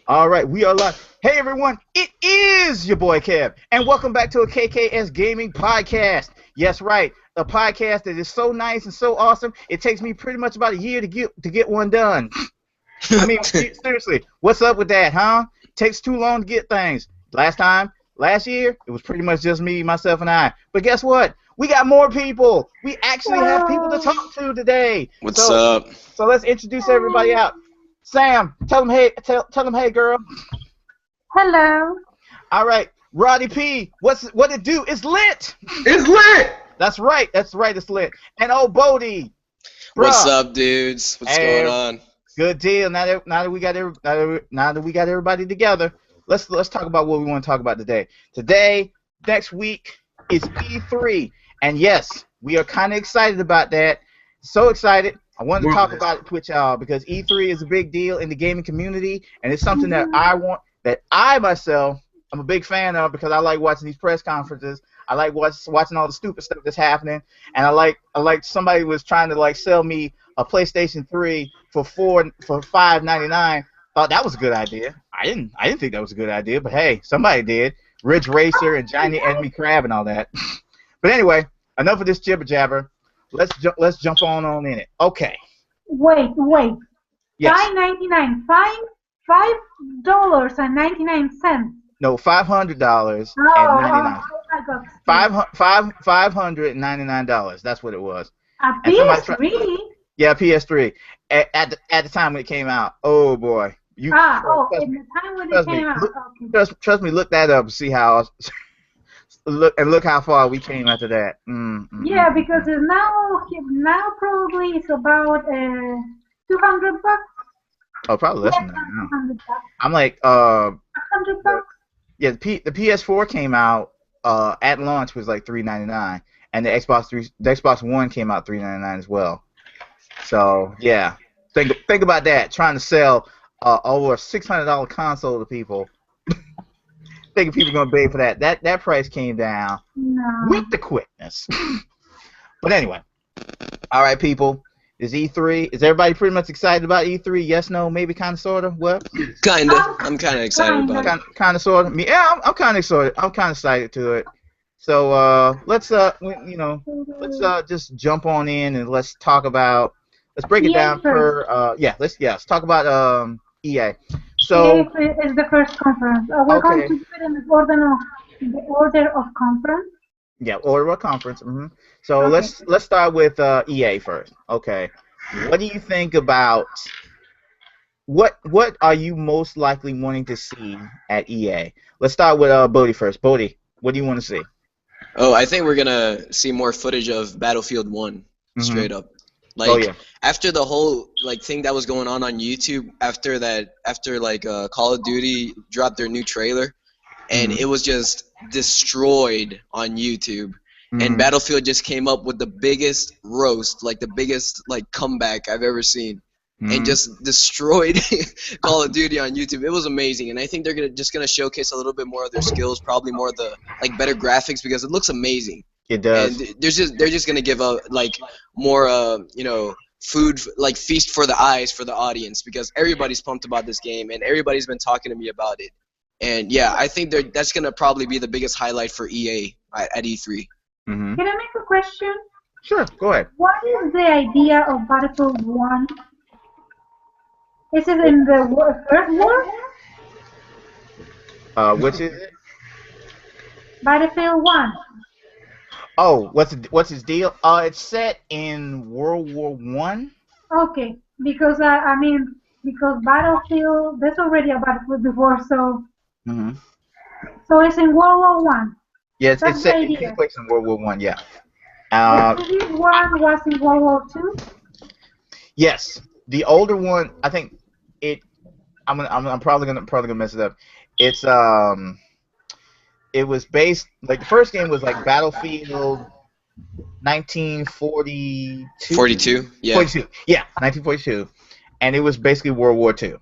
All right, we are live. Hey everyone, it is your boy Kev, and welcome back to a KKS Gaming Podcast. Yes, right, a podcast that is so nice and so awesome. It takes me pretty much about a year to get one done. I mean, seriously, what's up with that, huh? Takes too long to get things. Last year, it was pretty much just me, myself, and I. But guess what? We got more people. We actually have people to talk to today. What's up? So let's introduce everybody out. Sam, tell them hey, girl. Hello. All right, Roddy P, what it do? It's lit. It's lit. That's right, it's lit. And old Bodie. What's up, dudes? What's going on? Good deal. Now that we got everybody together, let's talk about what we want to talk about today. Next week is E3, and yes, we are kind of excited about that. So excited. I wanted to talk about it with y'all because E3 is a big deal in the gaming community, and it's something that I myself am a big fan of because I like watching these press conferences. I like watching all the stupid stuff that's happening, and I like somebody was trying to sell me a PlayStation 3 for $5.99. Thought that was a good idea. I didn't think that was a good idea, but hey, somebody did. Ridge Racer and Giant Enemy Crab and all that. But anyway, enough of this jibber jabber. Let's jump on in it. Okay. Wait. Yes. $5.99. $5.99. No, $500 and 99. $599. That's what it was. A PS3? Yeah, PS3. At the time when it came out. Oh boy. In the time when it came out. Trust me. Look that up and see how. Look how far we came after that. Yeah, because now probably it's about $200. Oh, probably less than that now. I'm like $100. Yeah, the PS4 came out at launch was like $399, and the Xbox One came out $399 as well. So yeah, think about that. Trying to sell over a $600 console to people. Thinking people are gonna pay for that. That price came down with the quickness. But anyway, all right, people. Is E3? Is everybody pretty much excited about E3? Yes, no, maybe, kind of, sort of. What? Kinda. I'm kind of excited about it. Kind of, sort of. Yeah, I'm kind of excited. I'm kind of excited to it. So let's just jump on in and let's talk about. Let's break it down per. Let's talk about EA. So EA is the first conference. We're going to do it in the order of conference. Yeah, order of conference. So let's start with EA first. Okay, what do you think about what are you most likely wanting to see at EA? Let's start with Bodie first. Bodie, what do you want to see? Oh, I think we're gonna see more footage of Battlefield 1, straight up. After the whole thing that was going on YouTube, after Call of Duty dropped their new trailer, and it was just destroyed on YouTube. And Battlefield just came up with the biggest roast, the biggest comeback I've ever seen, and just destroyed Call of Duty on YouTube. It was amazing, and I think they're just gonna showcase a little bit more of their skills, probably more of the better graphics because it looks amazing. It does. And they're just gonna give a more food feast for the eyes for the audience because everybody's pumped about this game and everybody's been talking to me about it. And yeah, I think that's gonna probably be the biggest highlight for EA at E3. Can I make a question? Sure, go ahead. What is the idea of Battlefield 1? Is it in the First War? Which is it? Battlefield 1. Oh, what's his deal? It's set in World War I. Okay, because because Battlefield, there's already a Battlefield before, so. So it's in World War One. Yes, it takes place in World War I. Yeah. The previous one was in World War II. Yes, the older one. I think it. I'm probably gonna mess it up. It's It was based the first game was Battlefield 1942. 42. Yeah. 42. Yeah, 1942, and it was basically World War II,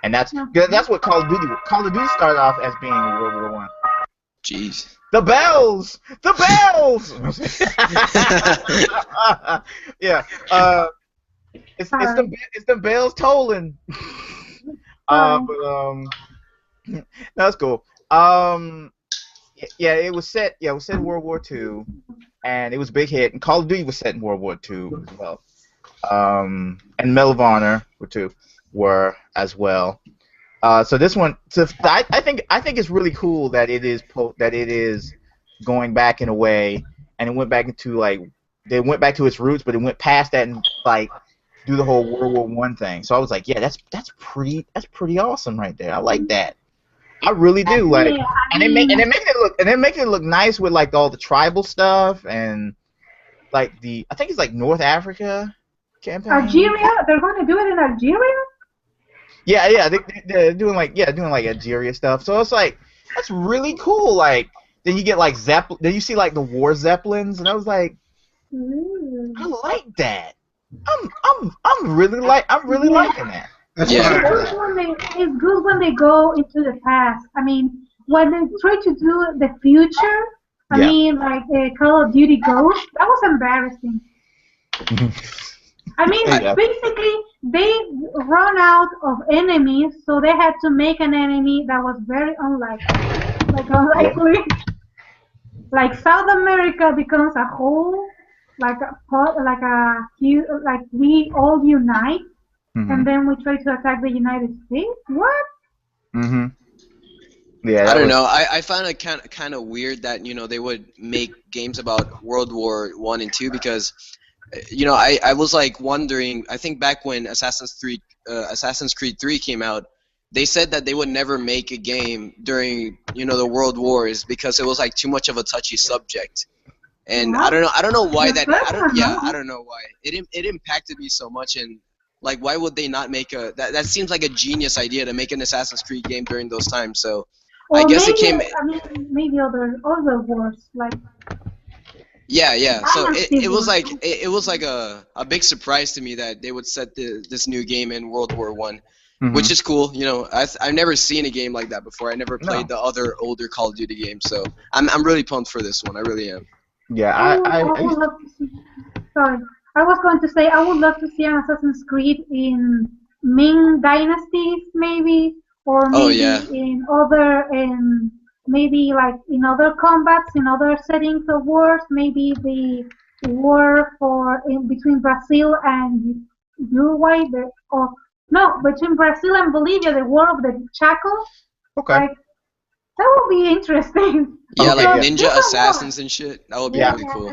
and that's what Call of Duty started off as being World War I. Jeez. The bells! The bells! Yeah. It's the bells tolling. That's cool. Yeah, it was set. Yeah, it was set in World War II, and it was a big hit. And Call of Duty was set in World War II as well. And Medal of Honor were as well. So this one, I think it's really cool that it is going back in a way, and it went back into they went back to its roots, but it went past that and do the whole World War I thing. So I was like, yeah, that's pretty awesome right there. I like that. I really do. And they're making it look nice with all the tribal stuff and I think it's North Africa campaign. Algeria? They're going to do it in Algeria? Yeah, they're doing Algeria stuff. So it's that's really cool. Then you get then you see the war zeppelins, and I was like, I like that. I'm really liking that. It's good when they go into the past. I mean, when they try to do the future, I mean, Call of Duty Ghost, that was embarrassing. I mean, basically, they run out of enemies, so they had to make an enemy that was very unlikely. South America becomes a whole, we all unite, and then we try to attack the United States. What? Yeah. I don't know. I find it kind of weird that they would make games about World War I and II because. I was wondering. I think back when Assassin's Creed 3 came out, they said that they would never make a game during the World Wars because it was too much of a touchy subject. And I don't know why that. I don't know why it impacted me so much. And why would they not make that seems like a genius idea to make an Assassin's Creed game during those times. So I guess it came. I mean, maybe other wars Yeah. So it was a big surprise to me that they would set this new game in World War I, which is cool. I've never seen a game like that before. I never played the other older Call of Duty games, so I'm really pumped for this one. I really am. Yeah, I would love to see. Sorry, I was going to say I would love to see an Assassin's Creed in Ming dynasties, maybe, or maybe in other maybe in other combats, in other settings of wars, maybe the war between Brazil and Uruguay, between Brazil and Bolivia, the war of the Chaco. Okay. That would be interesting. Yeah, ninja assassins and shit. That would be really cool.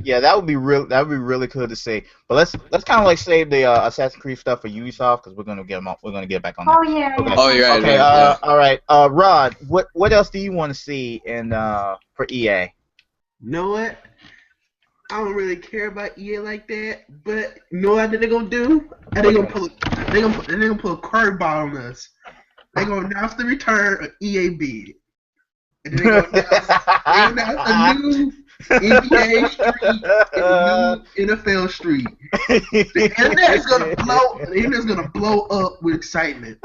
Yeah, that would be really cool to see. But let's kind of save the Assassin's Creed stuff for Ubisoft because we're gonna get back on that. Oh yeah. Okay. Oh, you're right. Okay. All right. Rod, what else do you want to see for EA? You know what? I don't really care about EA like that, but you know what they're gonna do? They're gonna pull a curveball on us. They're gonna announce the return of EAB. And then they're gonna announce a new NBA Street and a new NFL Street. The internet's gonna blow up with excitement.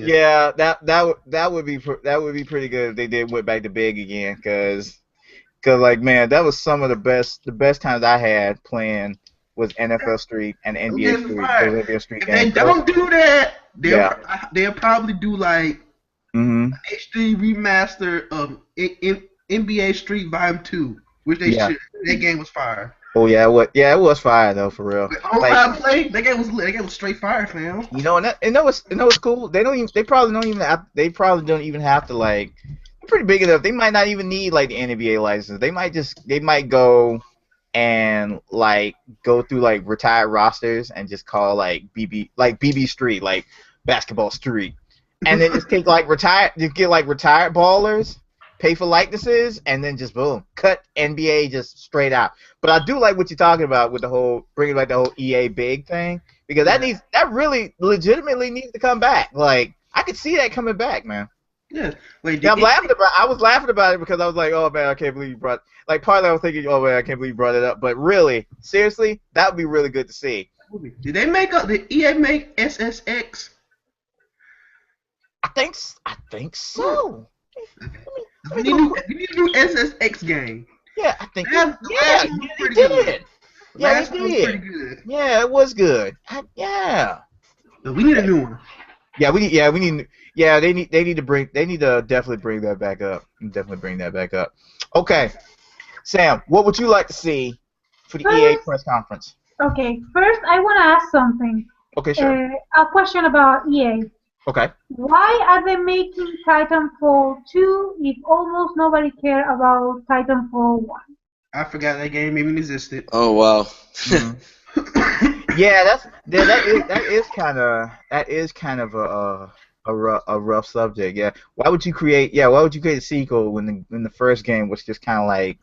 Yeah, that would be pretty good if they went back to big again, cause man, that was some of the best times I had playing was NFL Street and NBA Street. If they don't do that, they'll probably do HD remaster of NBA Street Volume 2, which they should. That game was fire. Oh yeah, it was fire though, for real. That game was straight fire, fam. What's cool? They probably don't even have to they're pretty big enough. They might not even need the NBA license. They might go and go through retired rosters and just call BB Street, Basketball Street. And then just take retired ballers, pay for likenesses, and then just boom, cut NBA just straight out. But I do like what you're talking about with the whole bringing back the whole EA big thing, because that really legitimately needs to come back. I could see that coming back, man. Yeah. I was laughing about it because I was like, oh man, I can't believe you brought. Partly I was thinking, oh man, I can't believe you brought it up. But really, seriously, that would be really good to see. Did did EA make SSX? I think so. We need a new SSX game. Yeah, I think. They did. Yeah, they did. Pretty good. Yeah, it was good. Yeah. We need a new one. Yeah, they need to definitely bring that back up. Definitely bring that back up. Okay, Sam, what would you like to see for the EA press conference? Okay, first I want to ask something. Okay, sure. A question about EA. Okay. Why are they making Titanfall 2 if almost nobody cared about Titanfall 1? I forgot that game even existed. Oh wow. Yeah, that is kind of a rough subject. Yeah. Why would you create a sequel when the first game was just kind of like,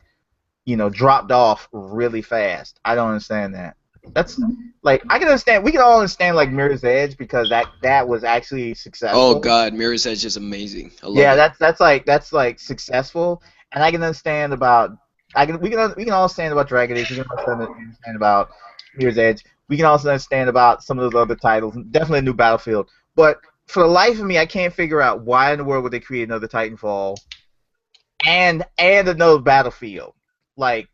dropped off really fast? I don't understand that. That's like, I can understand. We can all understand like Mirror's Edge because that was actually successful. Oh God, Mirror's Edge is amazing. I love it. That's like successful, and I can understand about. We can all understand about Dragon Age. We can also understand about Mirror's Edge. We can also understand about some of those other titles. Definitely a new Battlefield. But for the life of me, I can't figure out why in the world would they create another Titanfall and another Battlefield. Like,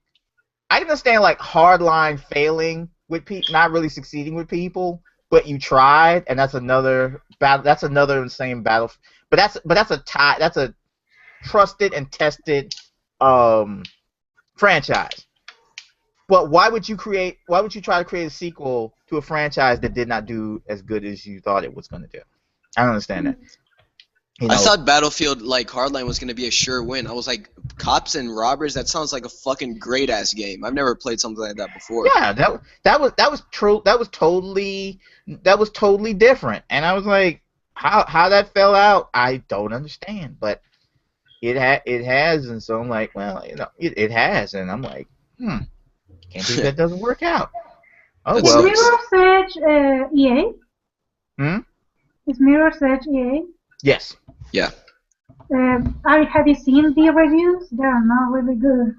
I can understand like hardline failing with people, not really succeeding with people, but you tried, and that's another battle. That's another insane battle. But that's a trusted and tested franchise. But why would you try to create a sequel to a franchise that did not do as good as you thought it was going to do? I don't understand that. I thought Battlefield like Hardline was going to be a sure win. I was like, cops and robbers, that sounds like a fucking great ass game. I've never played something like that before. Yeah, that was true. That was totally different. And I was like, how that fell out, I don't understand. But it has, and so I'm like, well, it has, and I'm like, can't believe that doesn't work out. Oh, is Mirror's Edge EA? Is Mirror's Edge EA? Yes. Yeah. Have you seen the reviews? They're not really good.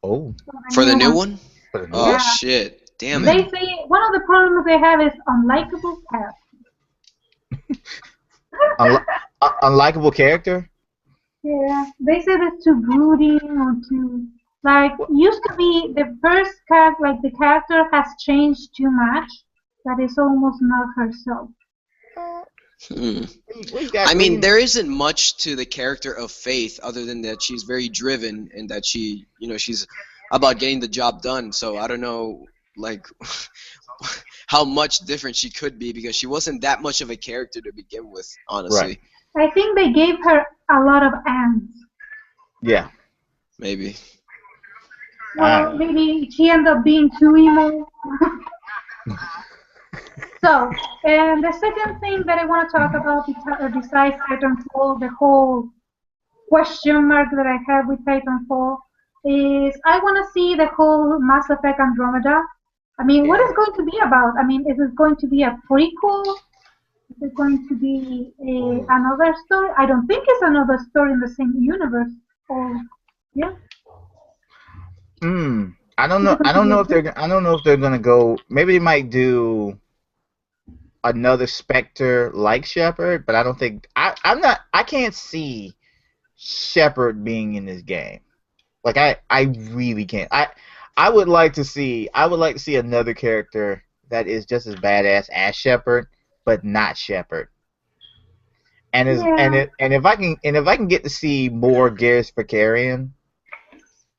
Oh. For the new one? Oh, yeah. Shit. Damn it. They say one of the problems they have is unlikable character. Unlikable character? Yeah. They say it's too brooding or too... Like, used to be the first character, like the character has changed too much that it's almost not herself. I mean, there isn't much to the character of Faith other than that she's very driven and that she's about getting the job done. So I don't know, like, how much different she could be because she wasn't that much of a character to begin with, honestly. Right. I think they gave her a lot of ants. Yeah. Maybe. Well, maybe she ended up being too emo. So, and the second thing that I want to talk about besides Titanfall, the whole question mark that I have with Titanfall, is I want to see the whole Mass Effect Andromeda. I mean, what is it going to be about? I mean, is it going to be a prequel? Is it going to be another story? I don't think it's another story in the same universe. Or, yeah. I don't know if they're gonna go. Maybe they might do another Spectre like Shepard, but I don't think I can't see Shepard being in this game. Like I really can't. I would like to see another character that is just as badass as Shepard, but not Shepard. And if I can get to see more Garrus Vakarian,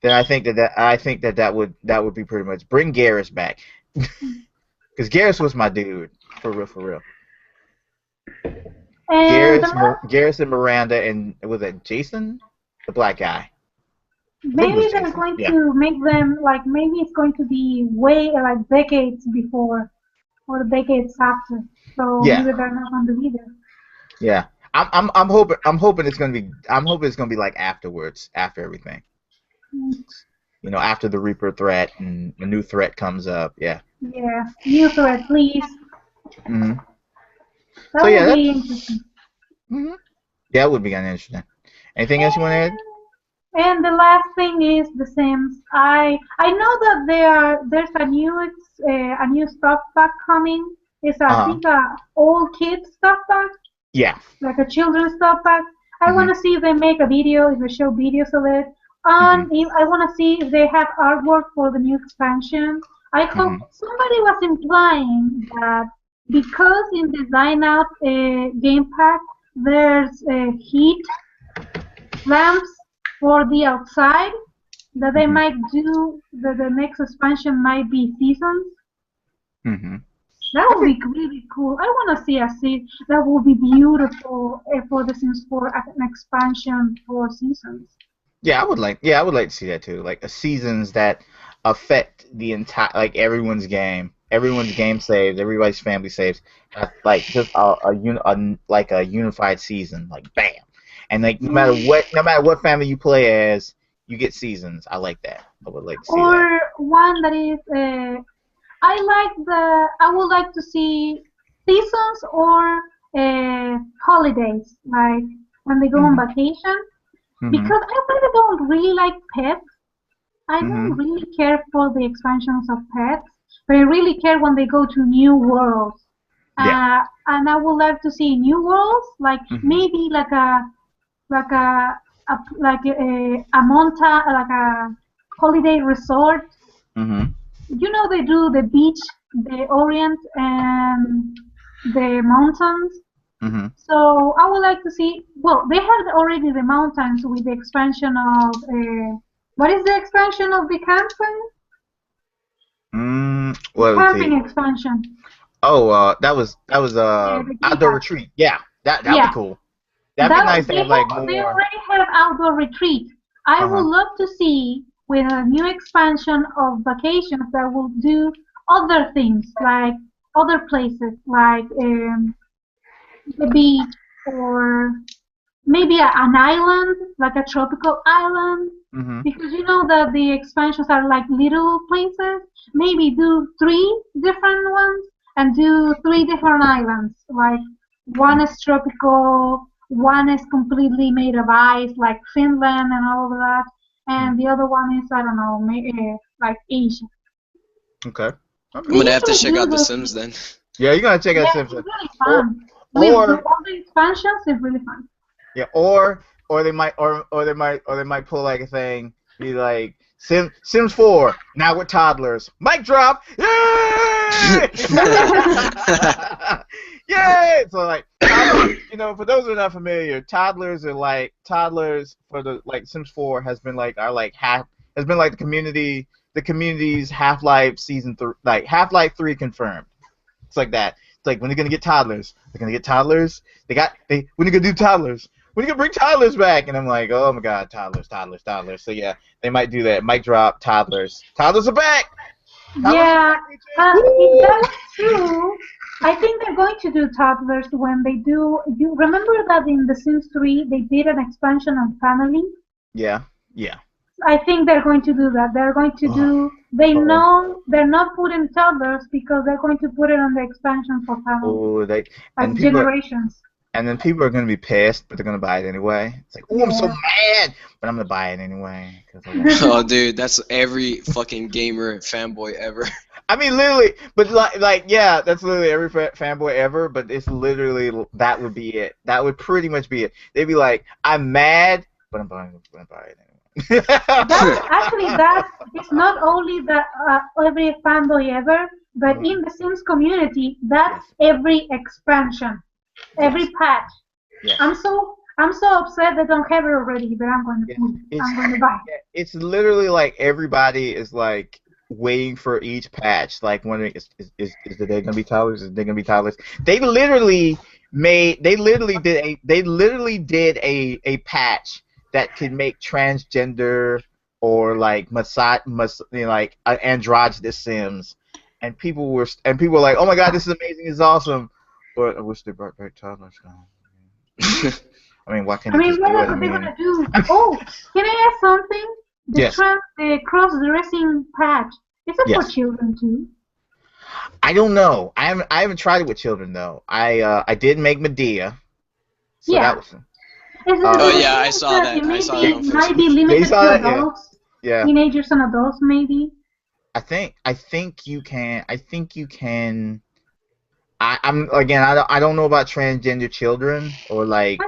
then I think that would be pretty much bring Garrus back, because Garrus was my dude for real. Garrus and Miranda, and was that Jason, the black guy? Maybe they're going to make them like, maybe it's going to be way like decades before or decades after. So maybe they're not going to be there. Yeah, I'm hoping it's gonna be like afterwards, after everything. After the Reaper threat and a new threat comes up. Yeah. Yeah, new threat, please. That would be interesting. Yeah, it would be kind of interesting. Anything else you want to add? And the last thing is The Sims. I know that there's a new stuff pack coming. It's I think a old kids stuff pack. Yeah. Like a children's stuff pack. I want to see if they make a video, if they show videos of it. If I want to see if they have artwork for the new expansion. I hope somebody was implying that because in Design Out game pack there's heat lamps for the outside that they might do. The next expansion might be seasons. That would be really cool. I want to see a season. That would be beautiful for The Sims 4 an expansion for seasons. Yeah, I would like to see that too. Like a seasons that affect the entire, like everyone's game saves, everybody's family saves, like just a unified season, like bam, and like no matter what family you play as, you get seasons. I like that. I would like to see that. Or one that is, I would like to see seasons or holidays, like when they go on vacation. Because I really don't really like pets. I don't really care for the expansions of pets, but I really care when they go to new worlds. And I would like to see new worlds, like maybe like a monta, like a holiday resort. You know, they do the beach, the Orient, and the mountains. So I would like to see. Well, they had already the mountains with the expansion of. What is the expansion of the camping? Camping expansion. Oh, that was outdoor retreat. Yeah, that'd be cool. That'd be nice to have like more. They already have outdoor retreat. I would love to see with a new expansion of vacations that will do other things, like other places, like the beach, or maybe an island, like a tropical island. Because you know that the expansions are like little places. Maybe do 3 different ones and do 3 different islands. Like one is tropical, one is completely made of ice, like Finland and all of that, and the other one is, I don't know, maybe like Asia. Okay. I'm gonna have to check out The Sims then. Yeah, you're gonna check out Sims. It's really fun. All the expansions is really fun. Yeah, or they might pull like a thing, be like Sims 4 now with toddlers. Mic drop. Yay! Yay! So like, you know, for those who are not familiar, toddlers for the Sims 4 has been like the community's Half-Life season 3, like Half-Life 3 confirmed. It's like that. It's like, when they're gonna get toddlers. They're gonna get toddlers. When are you gonna do toddlers? When are you gonna bring toddlers back? And I'm like, oh my god, toddlers. So yeah, they might do that. Mic drop, toddlers. Toddlers are back. If that's true, I think they're going to do toddlers when they do. You remember that in The Sims 3 they did an expansion on family? Yeah. I think they're going to do that. They're going to do. They know they're not putting toddlers because they're going to put it on the expansion for family. Generations. And then people are going to be pissed, but they're going to buy it anyway. It's like, I'm so mad, but I'm going to buy it anyway. Oh, dude, that's every fucking gamer fanboy ever. I mean, literally, but yeah, that's literally every fanboy ever, but it's literally, that would be it. That would pretty much be it. They'd be like, I'm mad, but I'm buying it anyway. It's not only that every fanboy ever, but in the Sims community, that's every expansion. Every patch. Yes. I'm so upset that I don't have it already, but I'm going to buy it. It's literally like everybody is like waiting for each patch, like wondering is there going to be toddlers? Is there going to be toddlers? They literally did a patch that could make transgender or like androgynous Sims, and people were like, oh my god, this is amazing, this is awesome. But I wish they brought back toddlers now. I mean, what can they do? What are they gonna do? Oh, can I ask something? The cross-dressing patch. Is it for children too? I don't know. I haven't tried it with children though. I did make Medea. So that was. I saw that. It might be limited to adults. Yeah. Teenagers and adults, maybe. I think you can. I don't know about transgender children or like,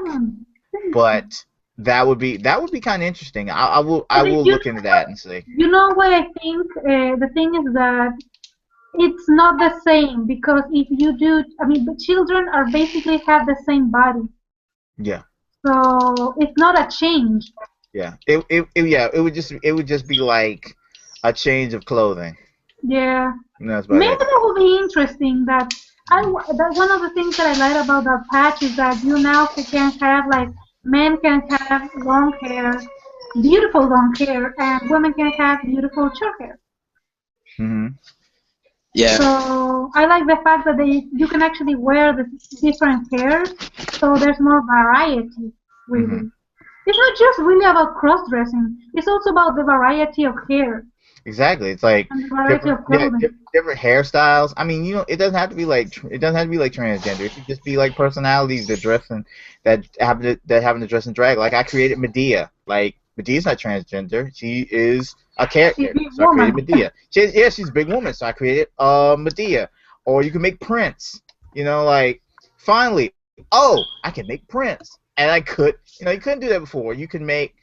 but that would be kind of interesting. I will look into that and see. You know what I think? The thing is that it's not the same because if you do, I mean, the children are basically have the same body. Yeah. So it's not a change. Yeah. It would just be like a change of clothing. Yeah. That's about Maybe it. that would be interesting. That one of the things that I like about that patch is that you now can have like men can have long hair, beautiful long hair, and women can have beautiful short hair. Yeah. So I like the fact that you can actually wear the different hairs, so there's more variety, really. It's not just really about cross-dressing. It's also about the variety of hair. Exactly. It's like and the variety of clothing. different hairstyles. I mean, it doesn't have to be like transgender. It could just be like personalities that happen to dress in drag. Like I created Medea. Like Medea's not transgender. She is a character. So I created Medea. She's a big woman. So I created Medea. Or you can make Prince. Like finally, I can make Prince. And I could, you couldn't do that before. You can make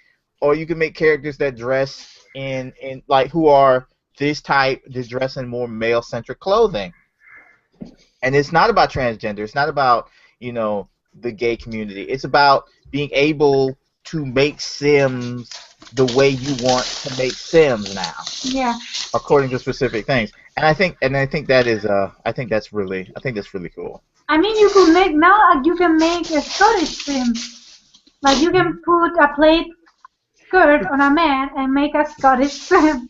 characters that dress in like who are this type, they dress in more male-centric clothing. And it's not about transgender. It's not about, the gay community. It's about being able to make Sims the way you want to make Sims now. Yeah. According to specific things. And I think that is that's really cool. I mean, you can make a Scottish Sim. Like you can put a plaid skirt on a man and make a Scottish Sim.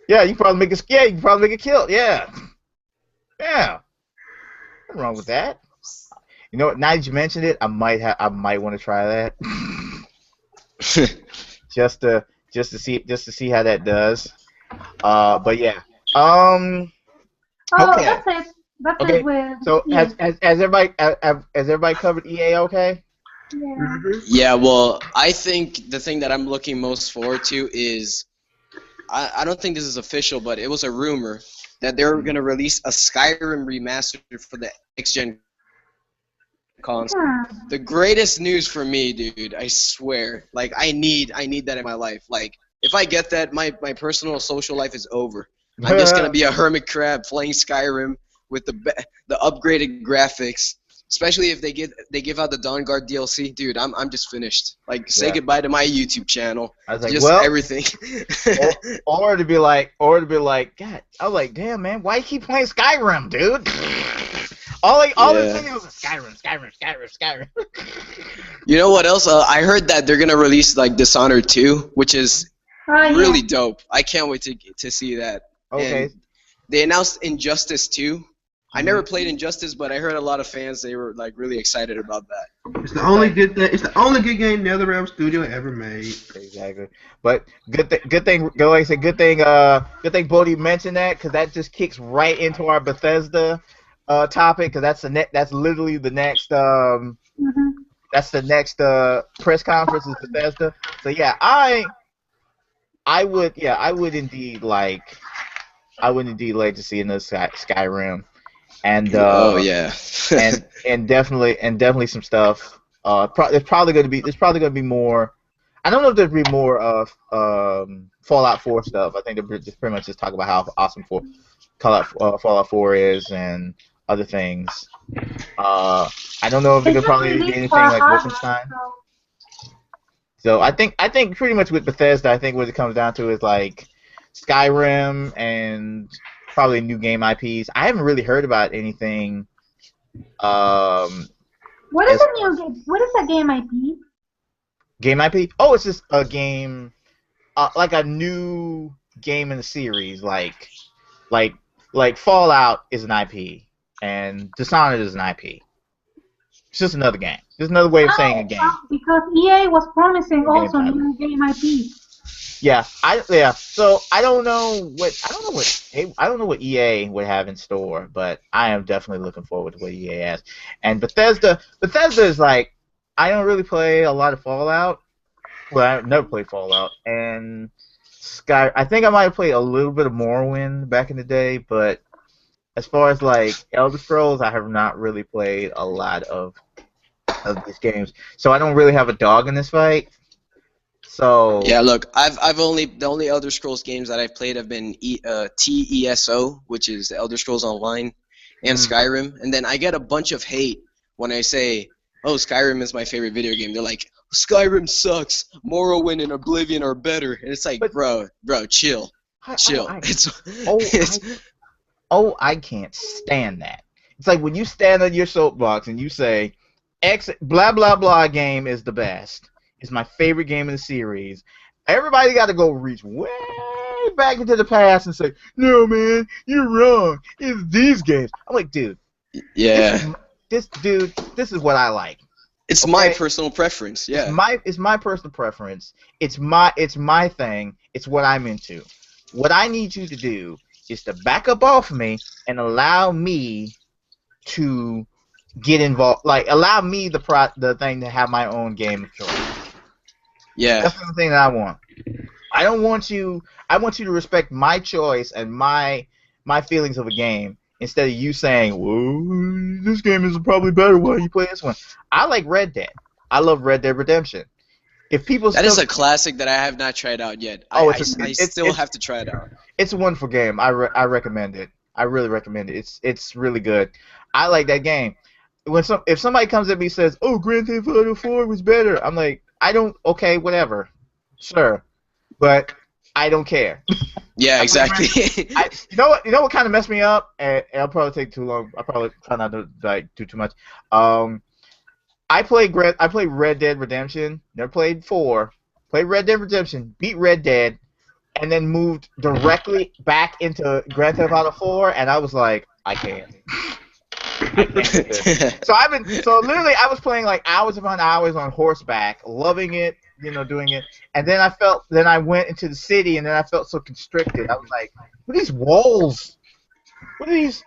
Yeah, you can probably make a kilt. Yeah. Yeah. Nothing wrong with that. You know what? Now that you mentioned it, I might want to try that. just to see how that does. But yeah. Oh, okay. that's it. That's okay. it with So EA. has everybody covered EA? Okay. Yeah. Yeah. Well, I think the thing that I'm looking most forward to is I don't think this is official, but it was a rumor that they were going to release a Skyrim remaster for the next-gen console. The greatest news for me, dude, I swear. Like, I need that in my life. Like, if I get that, my personal social life is over. I'm just going to be a hermit crab playing Skyrim with the upgraded graphics. Especially if they give out the Dawnguard DLC, dude, I'm just finished. Like, say goodbye to my YouTube channel. I was like, just everything. or to be like, God, I was like, damn, man, why you keep playing Skyrim, dude? all the thing was Skyrim. You know what else? I heard that they're gonna release like Dishonored 2, which is really dope. I can't wait to see that. Okay. And they announced Injustice 2. I never played Injustice, but I heard a lot of fans, they were like really excited about that. It's the only good thing. It's the only good game NetherRealm Studio ever made. Exactly. But good thing. Like I said, good thing Bodie mentioned that, because that just kicks right into our Bethesda topic, because that's literally the next that's the next press conference is Bethesda. So yeah, I would indeed like to see another Skyrim. And and definitely some stuff. There's probably going to be more. I don't know if there'll be more of Fallout 4 stuff. I think they're just pretty much just talk about how awesome Fallout 4 is and other things. I don't know if they're gonna probably be anything like Wolfenstein. So I think pretty much with Bethesda, I think what it comes down to is like Skyrim and probably new game IPs. I haven't really heard about anything. What is a new game? What is a game IP? Game IP? Oh, it's just a game, like a new game in the series. Like Fallout is an IP, and Dishonored is an IP. It's just another game. Just another way of saying a game. Because EA was promising also new game IP. Yeah. So I don't know what EA would have in store, but I am definitely looking forward to what EA has. And Bethesda is like, I don't really play a lot of Fallout. Well, I've never played Fallout, and I think I might have played a little bit of Morrowind back in the day, but as far as like Elder Scrolls, I have not really played a lot of these games, so I don't really have a dog in this fight. So yeah, look, the only Elder Scrolls games that I've played have been TESO, which is the Elder Scrolls Online, and Skyrim. And then I get a bunch of hate when I say, "Oh, Skyrim is my favorite video game." They're like, "Skyrim sucks. Morrowind and Oblivion are better." And it's like, bro, chill. I can't stand that. It's like when you stand on your soapbox and you say, X blah blah blah game is the best. It's my favorite game in the series. Everybody got to go reach way back into the past and say, "No, man, you're wrong. It's these games." I'm like, dude. Yeah. This is what I like. It's my personal preference. Yeah. It's my personal preference. It's my thing. It's what I'm into. What I need you to do is to back up off me and allow me to get involved. Like, allow me the thing to have my own game of choice. Yeah. That's the thing that I want. I want you to respect my choice and my feelings of a game instead of you saying, "Well, this game is probably better. Why you play this one?" I like Red Dead. I love Red Dead Redemption. If people that is a classic that I have not tried out yet. I still have to try it out. It's a wonderful game. I recommend it. I really recommend it. It's really good. I like that game. If somebody comes at me and says, "Oh, Grand Theft Auto 4 was better," I'm like, okay, whatever, sure, but I don't care. Yeah, exactly. You know what kind of messed me up, and I'll probably take too long. I'll probably try not to do too much. I played Red Dead Redemption. Never played 4. Played Red Dead Redemption. Beat Red Dead, and then moved directly back into Grand Theft Auto 4, and I was like, I can't do this. So literally I was playing like hours upon hours on horseback, loving it, doing it, and then I went into the city, and then I felt so constricted. I was like, what are these walls? What are these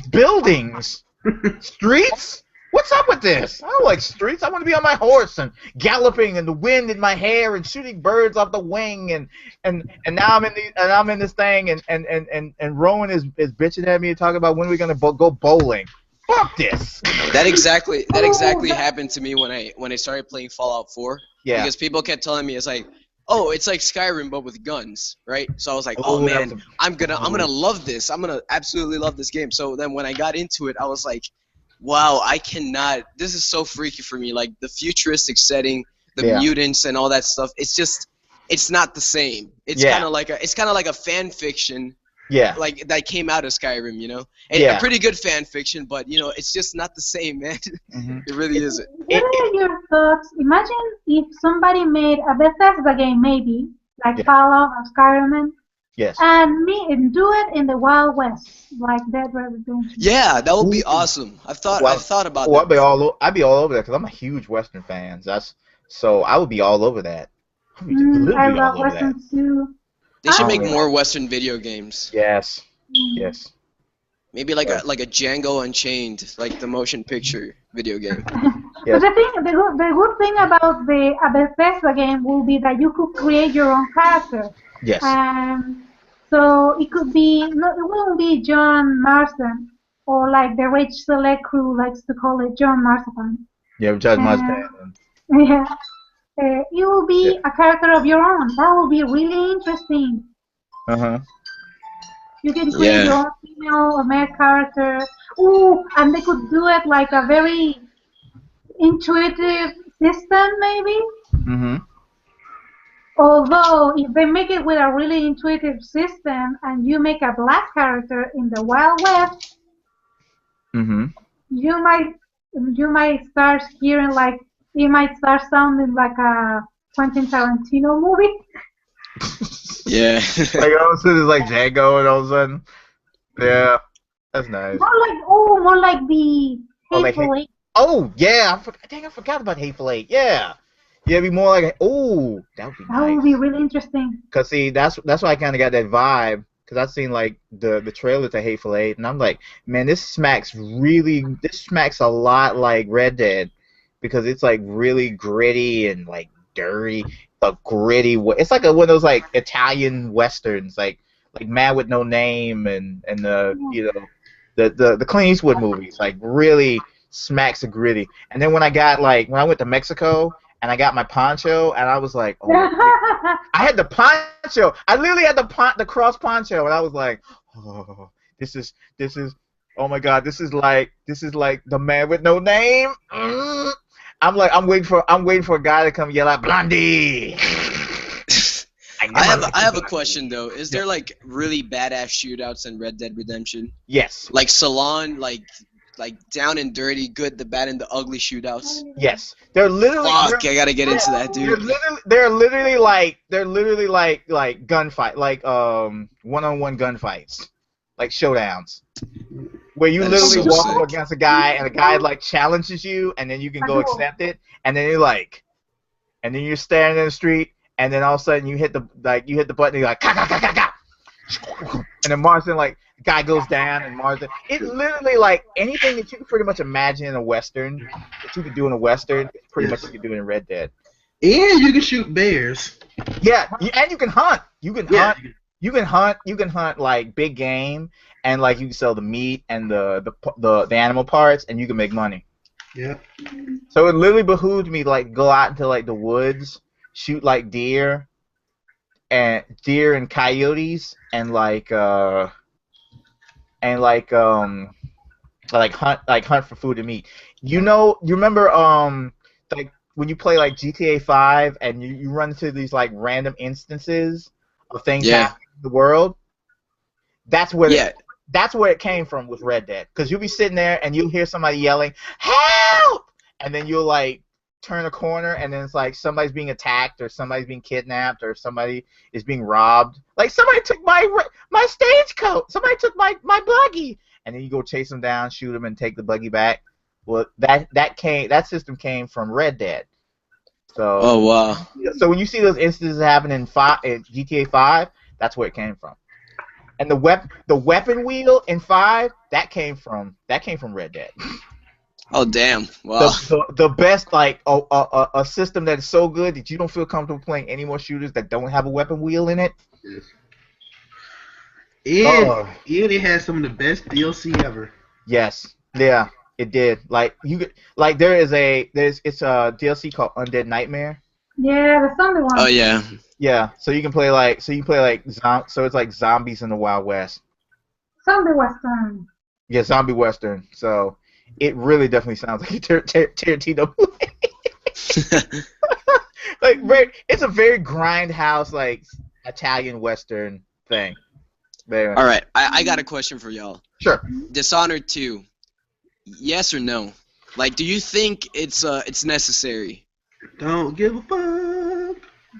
buildings? Streets? What's up with this? I don't like streets. I want to be on my horse and galloping, and the wind in my hair, and shooting birds off the wing, and now I'm in this thing, and Rowan is bitching at me and talking about when we're gonna go bowling. Fuck this. That exactly happened to me when I started playing Fallout 4. Yeah. Because people kept telling me it's like Skyrim but with guns, right? So I was like, oh man, I'm gonna love this. I'm gonna absolutely love this game. So then when I got into it, I was like, wow, I cannot. This is so freaky for me. Like the futuristic setting, the mutants and all that stuff. It's not the same. It's kind of like a fan fiction. Yeah. Like that came out of Skyrim, A pretty good fan fiction, but it's just not the same, man. Mm-hmm. It really isn't. What are your thoughts? Imagine if somebody made a Bethesda game, maybe like Fallout or Skyrim. Yes. And do it in the Wild West, like Dead Redemption. Yeah, that would be awesome. I've thought about that. I'd be all over that because I'm a huge Western fan. So I would be all over that. I love Western too. They should make more Western video games. Yes. Yes. Maybe like a Django Unchained, like the motion picture video game. Yes. But the good thing about a Bethesda game will be that you could create your own character. Yes. So it could be it won't be John Marston or like the Rage Select crew likes to call it John Marston. Yeah, John Marston. Yeah. It will be a character of your own. That will be really interesting. Uh-huh. You can create your own female or male character. Ooh, and they could do it like a very intuitive system, maybe. Mm-hmm. Although, if they make it with a really intuitive system and you make a black character in the Wild West, mm-hmm. you might start hearing like, it might start sounding like a Quentin Tarantino movie. Yeah. Like all of a sudden it's like Django and all of a sudden. Yeah. That's nice. More like the Hateful Eight. Oh, yeah. I forgot about Hateful Eight. Yeah. Yeah, it'd be more like, that would be nice. That would be really interesting. Because, see, that's why I kind of got that vibe. Because I've seen, like, the trailer to Hateful Eight. And I'm like, man, this smacks a lot like Red Dead. Because it's, like, really gritty and, like, dirty. A gritty. It's like one of those, like, Italian westerns. Like Man with No Name and the Clint Eastwood movies. Like, really smacks of gritty. And then when I went to Mexico, and I got my poncho, and I was like, oh, I had the poncho. I literally had the cross poncho, and I was like, oh, this is, oh my God, this is like the man with no name. I'm waiting for a guy to come yell out, Blondie. I have a question though. Is there like really badass shootouts in Red Dead Redemption? Yes. Like Salon, like down and dirty, good, the bad, and the ugly shootouts. Yes. They're literally. Fuck, I gotta get into that, dude. They're literally like gunfight, like one-on-one gunfights, like showdowns, where you literally walk up against a guy and the guy like challenges you, and then you can go accept it, and then you're standing in the street. And then all of a sudden you hit the button and you're like, ka ka ka ka ka, and then Marston, like, the guy goes down and Marston. It's literally like anything that you can pretty much imagine in a western that you could do in a western. Pretty much you can do it in Red Dead. And you can shoot bears. Yeah, and you can hunt. You can hunt like big game, and like you can sell the meat and the animal parts, and you can make money. Yeah. So it literally behooved me to like go out into like the woods. Shoot like deer and coyotes and hunt for food and meat. You remember like when you play like GTA 5 and you run into these like random instances of things happening in the world. That's where it came from with Red Dead, because you'll be sitting there and you'll hear somebody yelling help, and then you'll like turn a corner and then it's like somebody's being attacked or somebody's being kidnapped or somebody is being robbed. Like somebody took my stagecoach, somebody took my buggy, and then you go chase them down, shoot them, and take the buggy back. Well, that system came from Red Dead. So oh wow. So when you see those instances happen in GTA 5, that's where it came from. And the weapon wheel in 5 that came from Red Dead. Oh damn! Wow. The best, like a system that is so good that you don't feel comfortable playing any more shooters that don't have a weapon wheel in it. And it has some of the best DLC ever. Yes, yeah, it did. Like it's a DLC called Undead Nightmare. Yeah, the zombie one. Oh yeah. Yeah, so you can play like so it's like zombies in the Wild West. Zombie Western. Yeah, zombie Western. So. It really definitely sounds like a Tarantino movie. Like it's a very grindhouse, like Italian Western thing. All right, I got a question for y'all. Sure. Dishonored 2, yes or no? Like, do you think it's necessary? Don't give a fuck.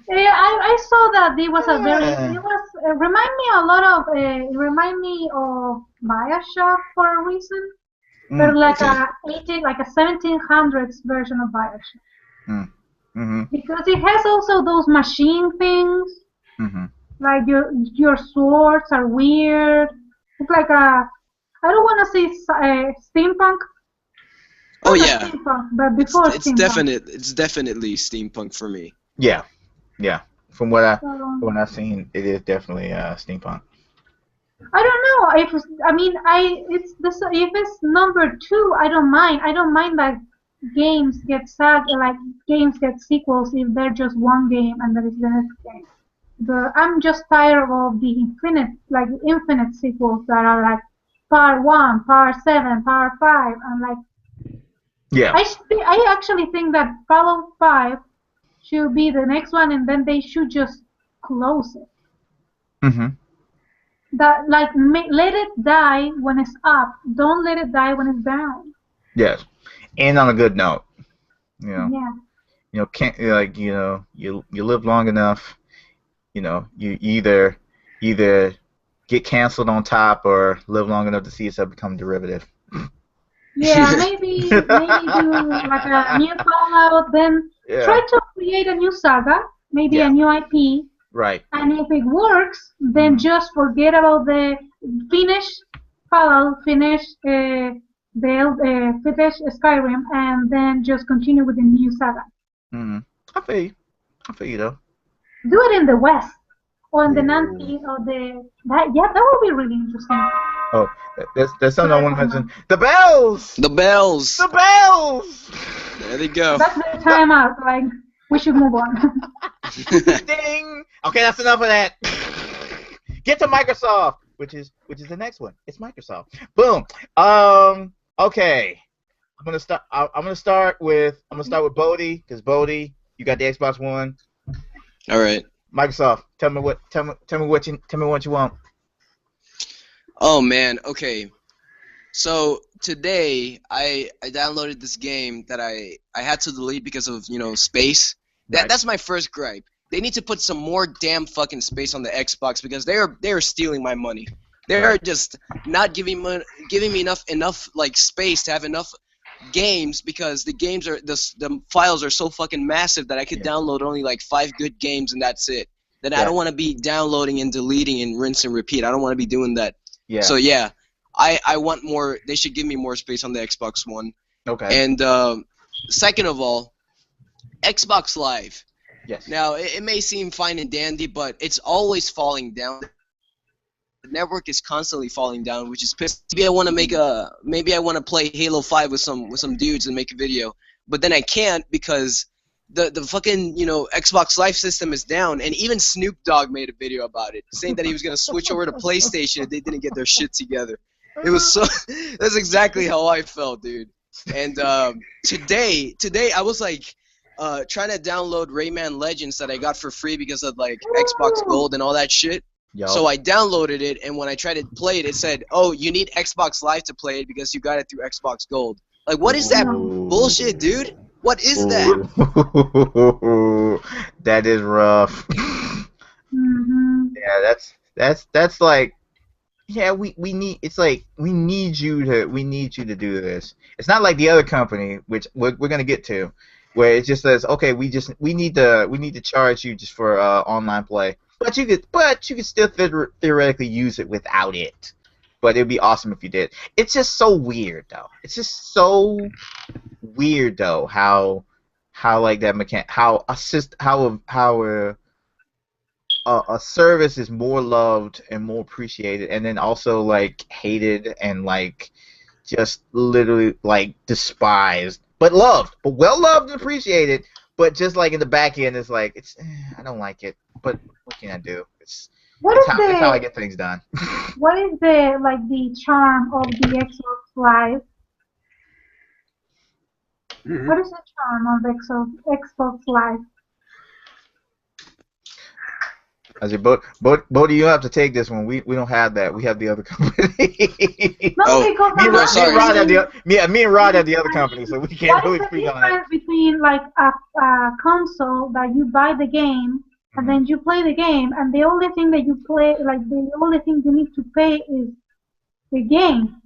Yeah, I saw that it was it remind me of Bioshock for a reason. But like a 1700s version of Bioshock. Because it has also those machine things. Like your swords are weird. It's like I don't want to say steampunk. Oh yeah. Steampunk, but before it's definitely steampunk for me. Yeah. From what I've seen, it is definitely steampunk. I don't know if it's number 2, I don't mind. I don't mind that games get sequels if they're just one game and there is the next game. I'm just tired of the infinite sequels that are like part 1, part 7, part 5, and like. Yeah. I actually think that Fallout 5 should be the next one, and then they should just close it. That let it die when it's up. Don't let it die when it's down. Yes, and on a good note. Yeah. Can't you live long enough. You either get canceled on top or live long enough to see yourself become derivative. Yeah, maybe do like a new Fallout, then try to create a new saga, maybe a new IP. Right. And if it works, then just forget about the finish Fallout, finish Skyrim, and then just continue with the new saga. I feel you though. Do it in the West or in the Nancy or that would be really interesting. Oh, there's something I want to mention. The bells. The bells. The bells. There they go. That's the time out, like. We should move on. Ding. Okay, that's enough of that. Get to Microsoft, which is the next one. It's Microsoft. Boom. Okay. I'm gonna start with Bodie, because Bodie, you got the Xbox One. All right. Microsoft, tell me what you want. Oh man, okay. So today I downloaded this game that I had to delete because of, you know, space. That's my first gripe. They need to put some more damn fucking space on the Xbox because they are stealing my money. They are just not giving me enough like space to have enough games, because the games are the files are so fucking massive that I could download only like 5 good games and that's it. Then I don't want to be downloading and deleting and rinse and repeat. I don't want to be doing that. Yeah. So yeah, I want more. They should give me more space on the Xbox One. Okay. And second of all, Xbox Live. Yes. Now it may seem fine and dandy, but it's always falling down. The network is constantly falling down, which is pissed. Maybe I want to play Halo 5 with some dudes and make a video, but then I can't because the fucking, you know, Xbox Live system is down. And even Snoop Dogg made a video about it, saying that he was gonna switch over to PlayStation if they didn't get their shit together. It was so. That's exactly how I felt, dude. And today I was like trying to download Rayman Legends that I got for free because of like Xbox Gold and all that shit. Yo. So I downloaded it, and when I tried to play it, it said, "Oh, you need Xbox Live to play it because you got it through Xbox Gold." Like, what is that bullshit, dude? What is that? That is rough. Yeah, that's like, yeah, we need. It's like we need you to do this. It's not like the other company, which we're gonna get to, where it just says, okay, we need to charge you just for online play. But you could still theoretically use it without it. But it'd be awesome if you did. It's just so weird though. It's just so weird though how like that how a service is more loved and more appreciated, and then also like hated and like just literally like despised, but loved, but well loved and appreciated. But just like in the back end, it's like I don't like it. But what can I do? It's how I get things done. What is the charm of the Xbox Live? Mm-hmm. What is the charm of Xbox Live? I said, Bodhi, you have to take this one. We don't have that. We have the other company. No, because me and Rod have the other company, so we can't really speak on that. What is the difference between like a console that you buy the game and then you play the game, and the only thing that you play, like the only thing you need to pay is the game?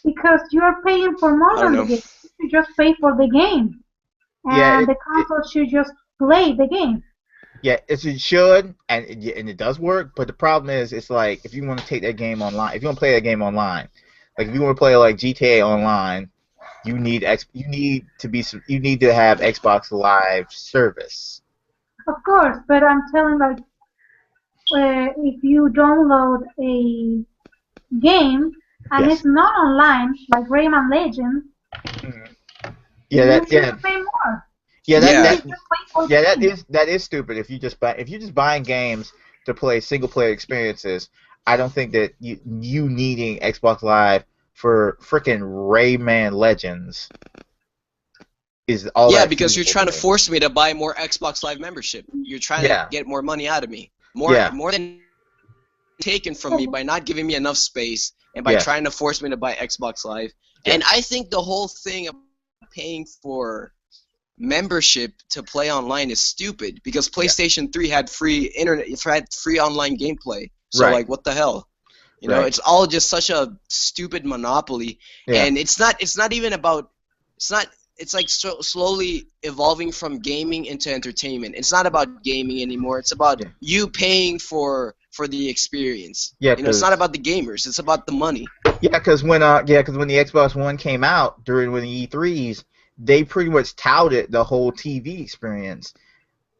Because you are paying for more than the game. You just pay for the game. And the console should just play the game. Yeah, it should, and it does work. But the problem is, it's like if you want to take that game online, if you want to play that game online, like if you want to play like GTA online, you need to have Xbox Live service. Of course, but I'm telling like if you download a game and it's not online, like Rayman Legends. Yeah, pay more. That is stupid. If you're just buying games to play single player experiences, I don't think that you needing Xbox Live for frickin' Rayman Legends is all. Yeah, because you're trying to force me to buy more Xbox Live membership. You're trying to get more money out of me, more than taken from me by not giving me enough space and by trying to force me to buy Xbox Live. And I think the whole thing of paying for membership to play online is stupid, because PlayStation 3 had free internet, had free online gameplay. So like, what the hell? You know, it's all just such a stupid monopoly, and it's not even about. It's like slowly evolving from gaming into entertainment. It's not about gaming anymore. It's about you paying for the experience. Yeah, you know, it's not about the gamers. It's about the money. Yeah, because when the Xbox One came out during the E3s, they pretty much touted the whole TV experience,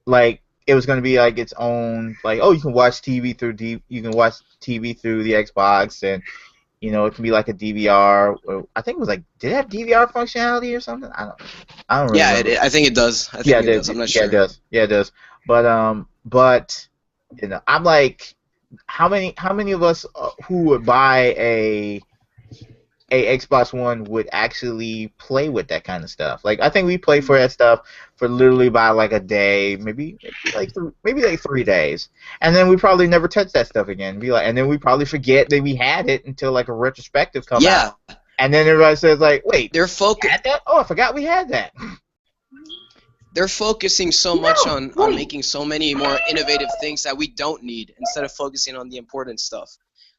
like it was going to be like its own, like, oh, you can watch TV through the Xbox, and You know, it can be like a DVR. Or I think it was like, did it have DVR functionality or something? I don't really remember. I think it does. I think it does. I'm not sure. Yeah, it does. Yeah, it does. But you know, I'm like, how many of us who would buy a Xbox One would actually play with that kind of stuff? Like, I think we play for that stuff for literally about like a day, maybe like 3 days, and then we probably never touch that stuff again. And then we probably forget that we had it until like a retrospective comes out. And then everybody says like, wait, they're focused. Oh, I forgot we had that. They're focusing so much on making so many more innovative things that we don't need, instead of focusing on the important stuff.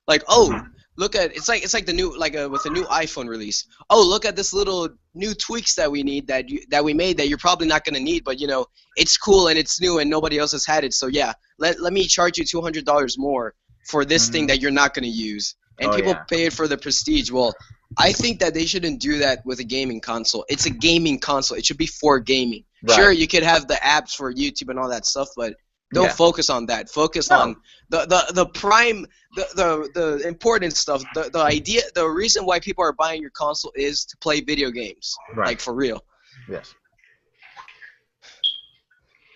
Like, oh, look at it's like the new with the new iPhone release. Oh, look at this little new tweaks that we need that we made that you're probably not gonna need, but you know it's cool and it's new and nobody else has had it. So yeah, let me charge you $200 more for this thing that you're not gonna use, and people pay it for the prestige. Well, I think that they shouldn't do that with a gaming console. It's a gaming console. It should be for gaming. Right. Sure, you could have the apps for YouTube and all that stuff, but don't focus on that. Focus on the prime, the important stuff. The idea, the reason why people are buying your console is to play video games, like for real. Yes.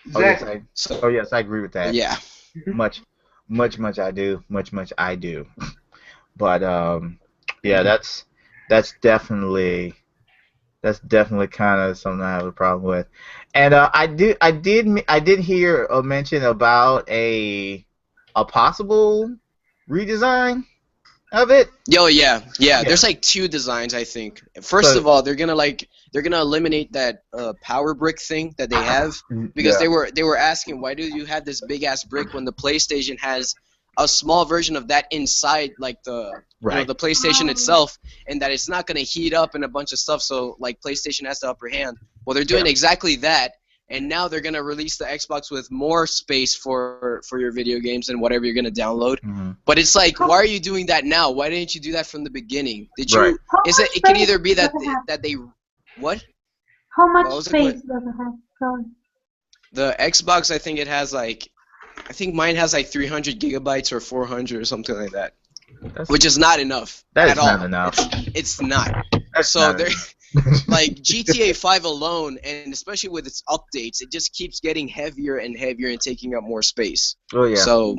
Exactly. Oh yes, I agree with that. Yeah. Much I do. Much I do. But yeah, that's definitely kind of something I have a problem with. And I did hear a mention about a possible redesign of it. Yo, yeah. There's like 2 designs, I think. First of all, they're gonna eliminate that power brick thing that they have, because they were asking, why do you have this big ass brick when the PlayStation has a small version of that inside, like the the PlayStation itself, and that it's not going to heat up and a bunch of stuff, so like PlayStation has the upper hand. Well, they're doing exactly that, and now they're going to release the Xbox with more space for your video games and whatever you're going to download. But it's like, why are you doing that now? Why didn't you do that from the beginning? Did you? It could either be that they what? How much space does it have? Sorry. The Xbox, I think it has like. I think mine has like 300 gigabytes or 400 or something like that, which is not enough at all. Not enough. It's not. So they're like GTA 5 alone, and especially with its updates, it just keeps getting heavier and heavier and taking up more space. Oh yeah. So,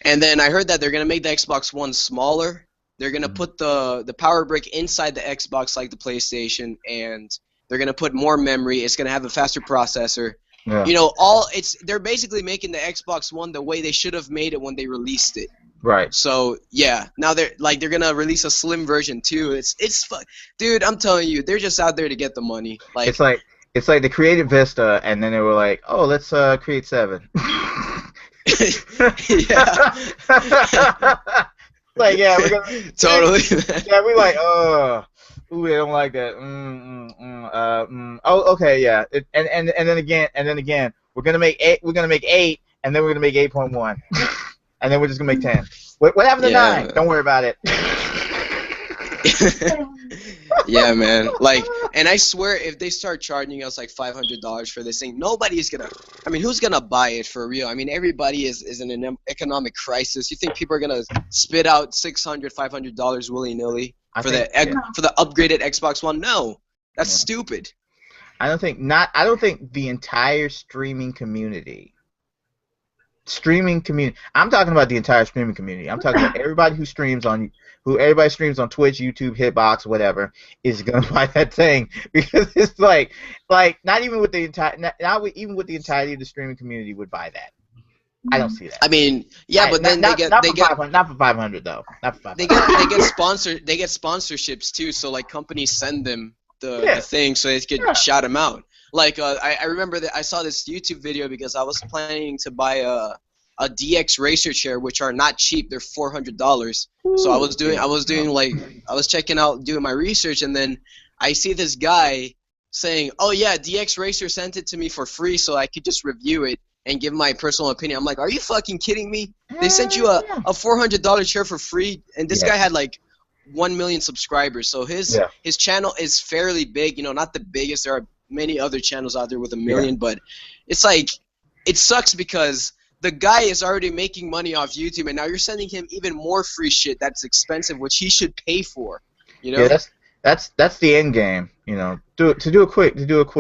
and then I heard that they're gonna make the Xbox One smaller. They're gonna put the power brick inside the Xbox like the PlayStation, and they're gonna put more memory. It's gonna have a faster processor. Yeah. You know, they're basically making the Xbox One the way they should have made it when they released it. Right. So yeah, now they're gonna release a slim version too. Dude, I'm telling you, they're just out there to get the money. Like it's like they created Vista, and then they were like, oh, let's create 7. Yeah. Like we're gonna totally. Yeah, we like ooh, they don't like that. Oh, okay, yeah. And then again, we're gonna make 8. We're gonna make 8, and then we're gonna make 8.1, and then we're just gonna make 10. What happened to 9? Don't worry about it. Yeah, man. Like, and I swear, if they start charging us like $500 for this thing, nobody's gonna. I mean, who's gonna buy it for real? I mean, everybody is in an economic crisis. You think people are gonna spit out $600, $500 willy nilly? For the upgraded Xbox One? No, that's stupid. I don't think the entire streaming community. I'm talking about the entire streaming community. I'm talking about everybody who streams on Twitch, YouTube, Hitbox, whatever, is gonna buy that thing, because it's like not even with the entirety of the streaming community would buy that. I don't see that. I mean, yeah, but then not for 500 though. Not for 500. They get sponsorships too. So like companies send them the thing so they could shout them out. Like I remember that I saw this YouTube video because I was planning to buy a DX racer chair, which are not cheap. They're $400. So I was checking out, doing my research, and then I see this guy saying, "Oh yeah, DX racer sent it to me for free, so I could just review it and give my personal opinion." I'm like, are you fucking kidding me? They sent you a $400 chair for free, and this guy had like 1 million subscribers. So his channel is fairly big. You know, not the biggest. There are many other channels out there with 1 million, but it's like, it sucks because the guy is already making money off YouTube, and now you're sending him even more free shit that's expensive, which he should pay for. You know? Yeah, that's the end game. You know, to do a quick YouTube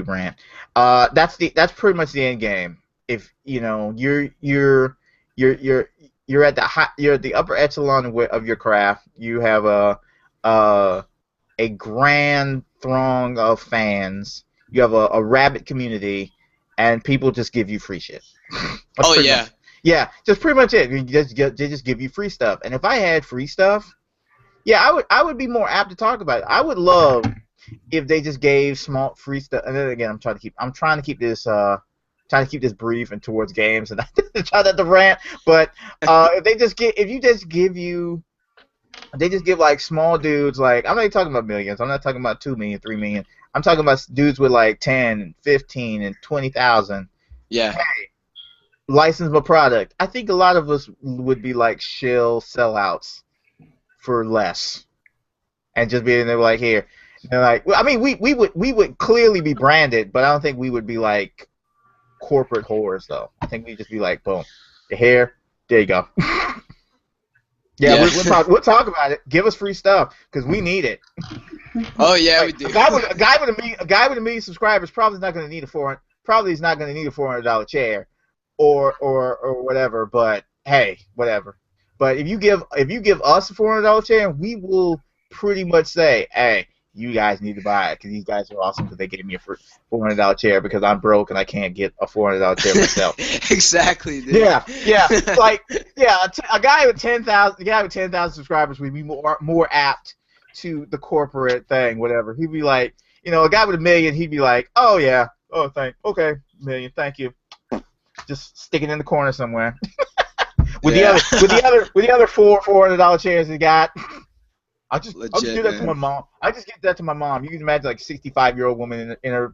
rant. That's pretty much the end game. If you know you're at the upper echelon of your craft. You have a grand throng of fans. You have a rabid community, and people just give you free shit. Oh yeah. Yeah, just pretty much it. They just give you free stuff. And if I had free stuff, yeah, I would be more apt to talk about it. I would love if they just gave small free stuff. And then again, I'm trying to keep this brief and towards games, and I try not to rant. But if they just give like small dudes, like I'm not even talking about millions. I'm not talking about 2 million, 3 million. I'm talking about dudes with like 10, 15, and 20,000. Yeah. Hey, license my product. I think a lot of us would be like shill sellouts for less, and just being there like here. And they're like, well, I mean, we would clearly be branded, but I don't think we would be like corporate whores though. I think we'd just be like, boom, your hair, there you go. Yeah. We'll talk about it. Give us free stuff because we need it. Oh yeah, like, we do. A guy with a million subscribers probably is not going to need a $400 chair, or whatever. But hey, whatever. But if you give us a $400 chair, we will pretty much say, hey, you guys need to buy it because these guys are awesome because they gave me a $400 chair because I'm broke and I can't get a $400 chair myself. Exactly, dude. Yeah. Like, yeah, a guy with 10,000 subscribers would be more apt to the corporate thing, whatever. He'd be like, you know, a guy with 1 million, he'd be like, oh yeah, okay, 1 million, thank you. Just stick it in the corner somewhere. with the other $400 chairs he got. I'll just do that to my mom. I just give that to my mom. You can imagine like a 65-year-old woman in her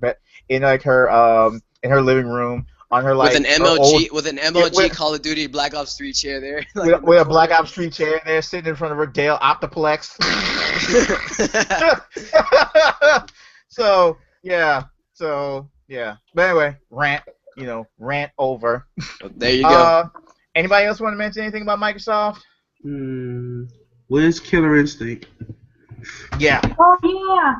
living room on her like with an MLG Call of Duty Black Ops 3 chair there. Like, with a Black Ops 3 chair there, sitting in front of her Dale Optiplex. So yeah. But anyway, rant over. There you go. Anybody else want to mention anything about Microsoft? Where's Killer Instinct? Yeah. Oh yeah.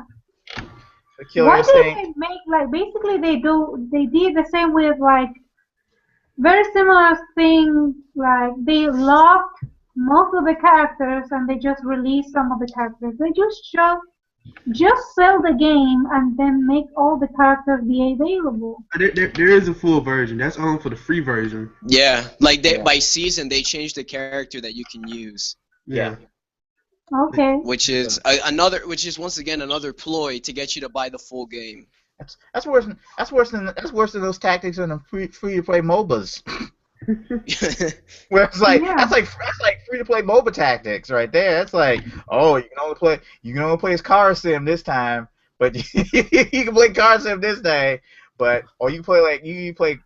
The Killer Why Instinct. did they make like basically they did the same with like very similar thing, like they locked most of the characters and they just released some of the characters. They just sell the game and then make all the characters be available. There is a full version. That's only for the free version. Yeah, like by season they change the character that you can use. Yeah. Okay. Which is once again another ploy to get you to buy the full game. That's worse than those tactics in the free to play MOBAs. Where it's like that's like free to play MOBA tactics right there. It's like, oh, you can only play as car sim this time, but you can play car sim this day. But you can play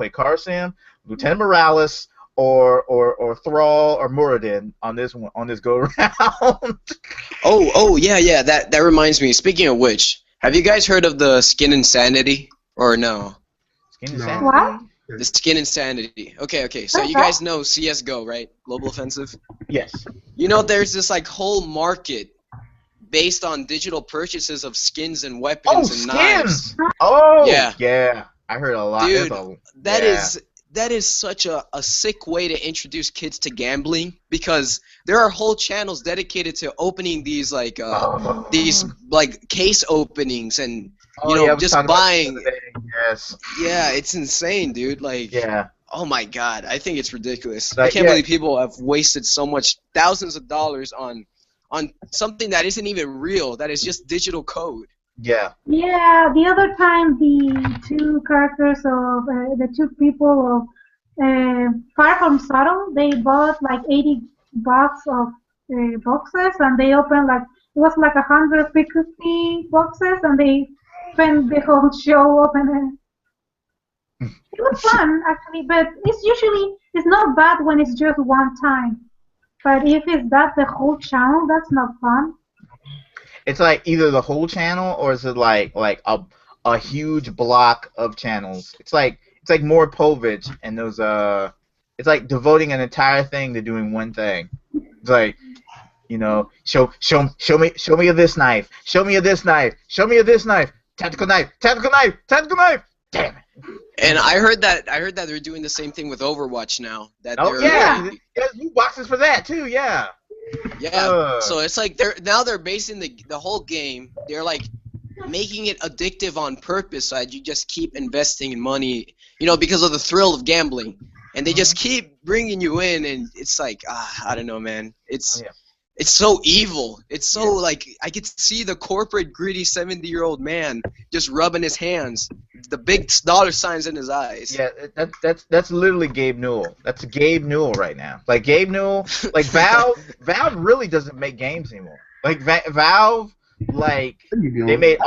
car sim, Lieutenant Morales, or Thrall or Muradin on this go round. Oh yeah. That reminds me. Speaking of which, have you guys heard of the Skin Insanity or no? Skin Insanity? What? The Skin Insanity. Okay. So you guys know CS:GO, right? Global Offensive. Yes. You know, there's this like whole market based on digital purchases of skins and weapons and knives. Oh yeah. I heard a lot. Dude, that is such a sick way to introduce kids to gambling because there are whole channels dedicated to opening these these case openings and just buying. Yes. Yeah, it's insane, dude. Like, yeah. Oh my God, I think it's ridiculous. Like, I can't believe people have wasted so much thousands of dollars on something that isn't even real. That is just digital code. Yeah. Yeah, the other time the two characters of the two people of Far From Subtle, they bought like 80 bucks of boxes and they opened like, it was like 150 boxes and they spent the whole show opening. It was fun actually, but it's not bad when it's just one time. But if it's the whole channel, that's not fun. It's like either the whole channel or is it like a huge block of channels? It's like like more Povich and those it's like devoting an entire thing to doing one thing. It's like, you know, show me this knife, show me this knife, show me this knife, tactical knife, tactical knife, tactical knife. Damn it. And I heard that they're doing the same thing with Overwatch now. That there's new boxes for that too. Yeah. Yeah. So it's like they're basing the whole game. They're like making it addictive on purpose, so that you just keep investing in money, you know, because of the thrill of gambling. And they just keep bringing you in, and it's like, I don't know, man. It's so evil. It's so like I could see the corporate greedy 70-year-old man just rubbing his hands, the big dollar signs in his eyes. Yeah, that's literally Gabe Newell. That's Gabe Newell right now. Like Gabe Newell, like Valve really doesn't make games anymore. Like Valve, like they made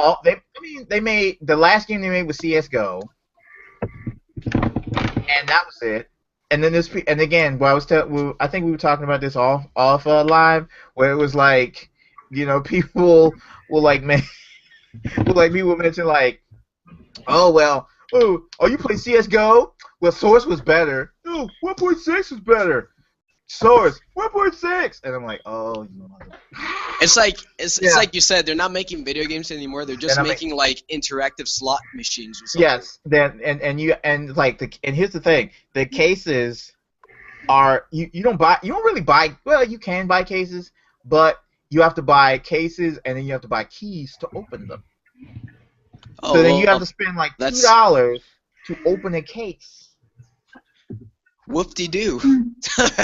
the last game they made was CS:GO, and that was it. And then again, I think we were talking about this off live, where it was like, you know, people will people mention like, oh you play CS:GO? Well, Source was better. Oh, 1.6 was better. Source 1.6, and I'm like, oh, you mother. It's like like you said, they're not making video games anymore. They're just making like interactive slot machines or something. Yes, and here's the thing: the cases are you don't really buy. Well, you can buy cases, but you have to buy cases, and then you have to buy keys to open them. So then you have to spend like $2 to open a case. Whoop-de-doo.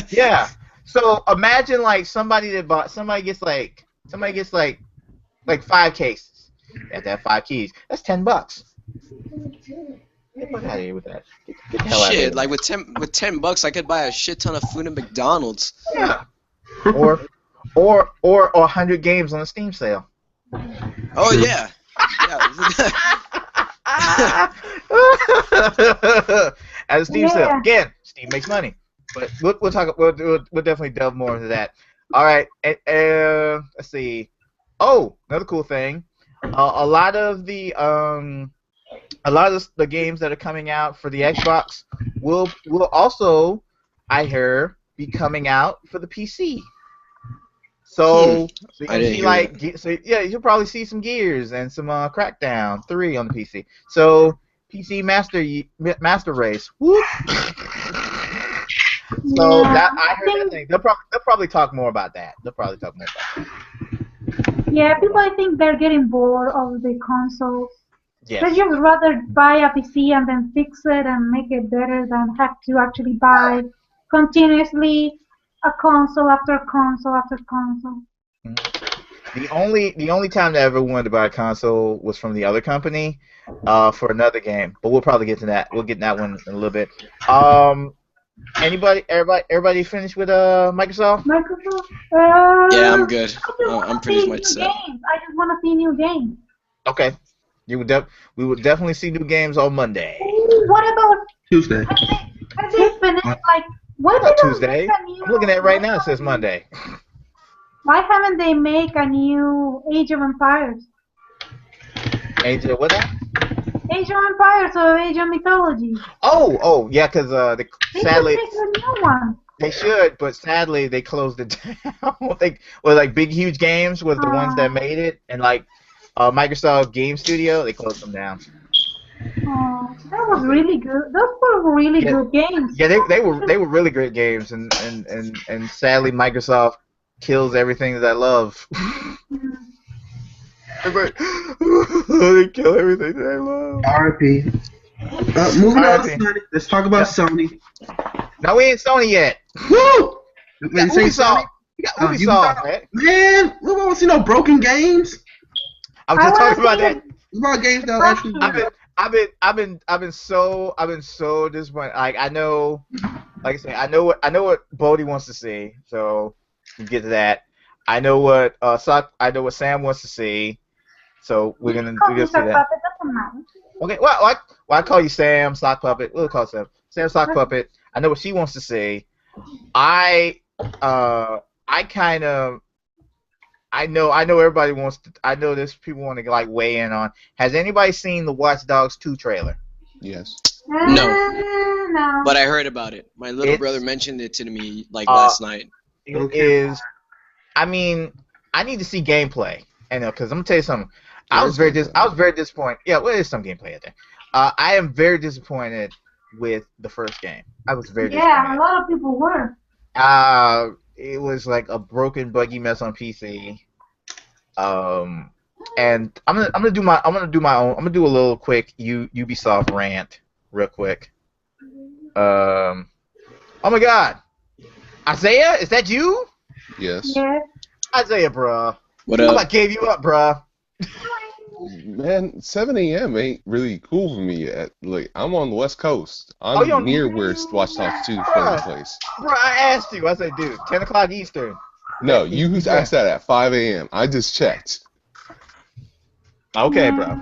Yeah. So imagine like somebody gets like 5 cases. They have to have 5 keys. That's $10. Get out of here with that. Get the hell out of here. Like with $10, I could buy a shit ton of food at McDonald's. Yeah. or 100 games on a Steam sale. Oh yeah. At a Steam sale. Again, Steam makes money. But we'll definitely delve more into that. All right. Let's see. Oh, another cool thing. A lot of the games that are coming out for the Xbox will also, I hear, be coming out for the PC. So you can see you'll probably see some Gears and some Crackdown 3 on the PC. So PC Master Race. Whoop. So I heard that thing. They'll probably talk more about that. Yeah, people I think they're getting bored of the consoles. Yes. They just rather buy a PC and then fix it and make it better than have to actually buy continuously a console after console after console. The only time that I ever wanted to buy a console was from the other company, for another game. But we'll probably get to that. We'll get to that one in a little bit. Everybody finished with Microsoft? Yeah, I'm good. I'm pretty much set. I just want to see new games. Okay. We would definitely see new games on Monday. Ooh, what about Tuesday? Have they finished what about Tuesday? I'm looking at it right now. It says Monday. Why haven't they make a new Age of Empires? Age of what? Age of Empires or Age of Mythology? Oh, yeah, because sadly they should make a new one. They should, but sadly they closed it down. Like Big Huge Games was the ones that made it, and like Microsoft Game Studio, they closed them down. Oh, that was really good. Those were really good games. Yeah, they were really great games, and sadly Microsoft kills everything that I love. They kill everything that I love. RIP. Moving on to Sony. Let's talk about Sony. No, we ain't Sony yet. Woo! Ubisoft. You got Ubisoft, right? Man, we won't see no broken games. I was just talking about that. About games that actually. I've been so disappointed. Like I know, like I say, I know what Bodie wants to see. So we get to that. I know what Sam wants to see. So we're gonna see that. Okay, well I call you Sam Sock Puppet. We'll call Sam Sock Puppet. I know what she wants to see. I know everybody wants to. I know this people want to like weigh in on. Has anybody seen the Watch Dogs 2 trailer? Yes. No. But I heard about it. My little brother mentioned it to me like last night. It is. I mean, I need to see gameplay, and because I'm gonna tell you something. I was very disappointed. Yeah, well, there's some gameplay out there. I am very disappointed with the first game. I was very disappointed. Yeah, a lot of people were. It was like a broken, buggy mess on PC. And I'm gonna do my own. I'm gonna do a little quick Ubisoft rant, real quick. Oh my God, Isiah, is that you? Yes. Yes. Isiah, bruh. What up? I gave you up, bruh. Man, 7 a.m. ain't really cool for me yet. Like, I'm on the West Coast. I'm near where Watch Dogs 2 takes place. Bruh, I asked you. I said, dude, 10 o'clock Eastern. No, you asked that at 5 a.m. I just checked. Okay, bro.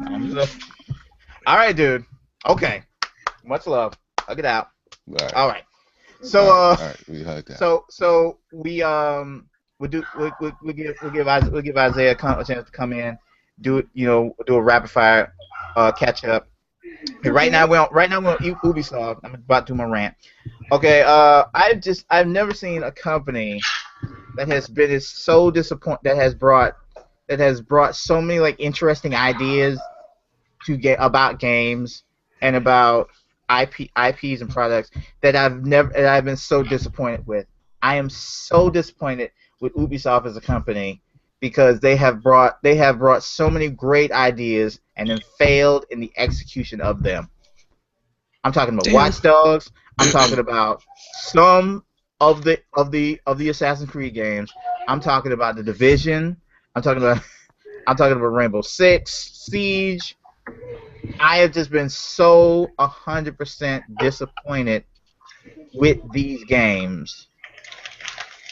All right, dude. Okay. Much love. Hug it out. All right. So all right. We hugged out. So we'll give Isiah a chance to come in, do a rapid fire catch up. Right now we're on Ubisoft. I'm about to do my rant. Okay. I've never seen a company that has been so disappointed that has brought so many like interesting ideas to get about games and about IPs and products that I've been so disappointed with. I am so disappointed with Ubisoft as a company because they have brought so many great ideas and then failed in the execution of them. I'm talking about Watch Dogs. I'm talking about some of the Assassin's Creed games. I'm talking about The Division. I'm talking about Rainbow Six Siege. I have just been so 100% disappointed with these games,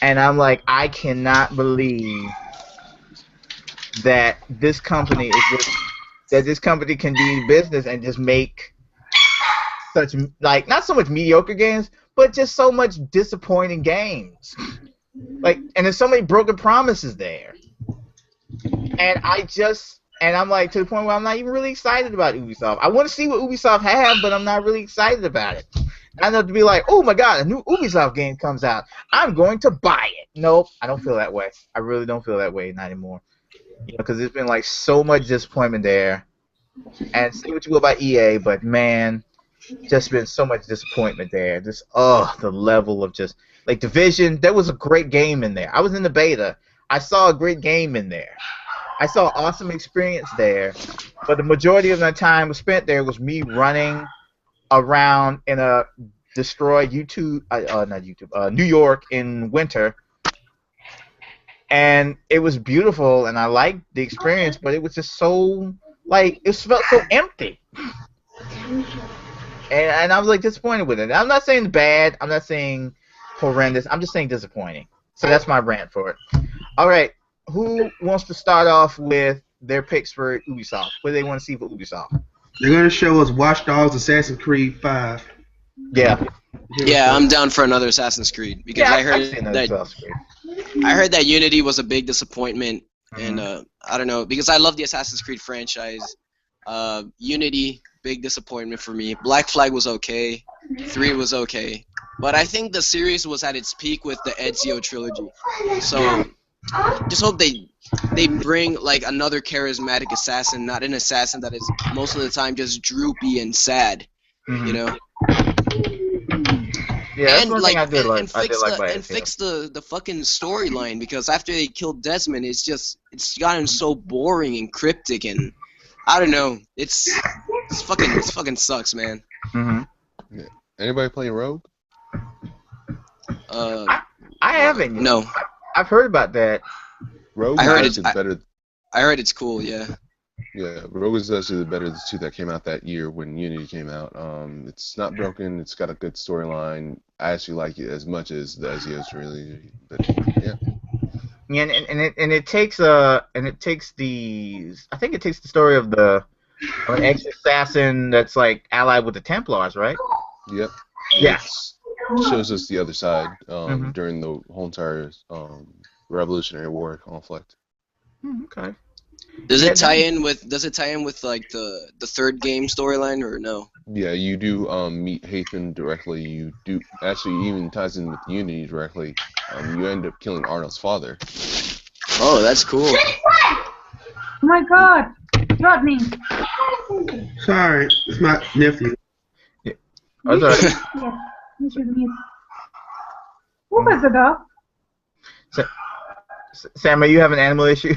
and I'm like, I cannot believe that this company can be in business and just make such like not so much mediocre games, but just so much disappointing games. Like, and there's so many broken promises there. And I'm like to the point where I'm not even really excited about Ubisoft. I want to see what Ubisoft have, but I'm not really excited about it. Not enough to be like, oh my God, a new Ubisoft game comes out. I'm going to buy it. Nope, I don't feel that way. I really don't feel that way, not anymore. Because there's been like so much disappointment there. And say what you will about EA, but man, just been so much disappointment there. Just the level of just like Division. There was a great game in there. I was in the beta. I saw a great game in there. I saw awesome experience there, but the majority of my time spent there was me running around in a destroyed New York in winter, and it was beautiful, and I liked the experience, but it was just so like it felt so empty, and I was like disappointed with it. I'm not saying bad. I'm not saying horrendous. I'm just saying disappointing. So that's my rant for it. All right. Who wants to start off with their picks for Ubisoft? What do they want to see for Ubisoft? They're going to show us Watch Dogs, Assassin's Creed 5. Yeah. Yeah, I'm down for another Assassin's Creed because I heard that Unity was a big disappointment, and I don't know, because I love the Assassin's Creed franchise. Unity, big disappointment for me. Black Flag was okay. 3 was okay. But I think the series was at its peak with the Ezio trilogy. So just hope they bring like another charismatic assassin, not an assassin that is most of the time just droopy and sad, you know. Yeah, that's one thing I did like. And fix the fucking storyline, because after they killed Desmond, it's gotten so boring and cryptic, and I don't know. It's fucking sucks, man. Yeah. Anybody play Rogue? I haven't. No. I've heard about that. Rogue I heard is better. I heard it's cool, yeah. Yeah, Rogue is actually better of the two that came out that year when Unity came out. It's not broken. It's got a good storyline. I actually like it as much as the Ezio's really. But yeah. Yeah, and it takes the story of an ex-assassin that's like allied with the Templars, right? Yep. Yes. It shows us the other side during the whole entire Revolutionary War conflict. Okay. Does it tie in with like the third game storyline or no? Yeah, you do meet Hafen directly. You do actually even ties in with Unity directly. You end up killing Arnold's father. Oh, that's cool. Oh my God, Rodney. Sorry, it's my nephew. Yeah. Oh, sorry. Yes, you should mute. Who was the dog? Sam, are you have an animal issue?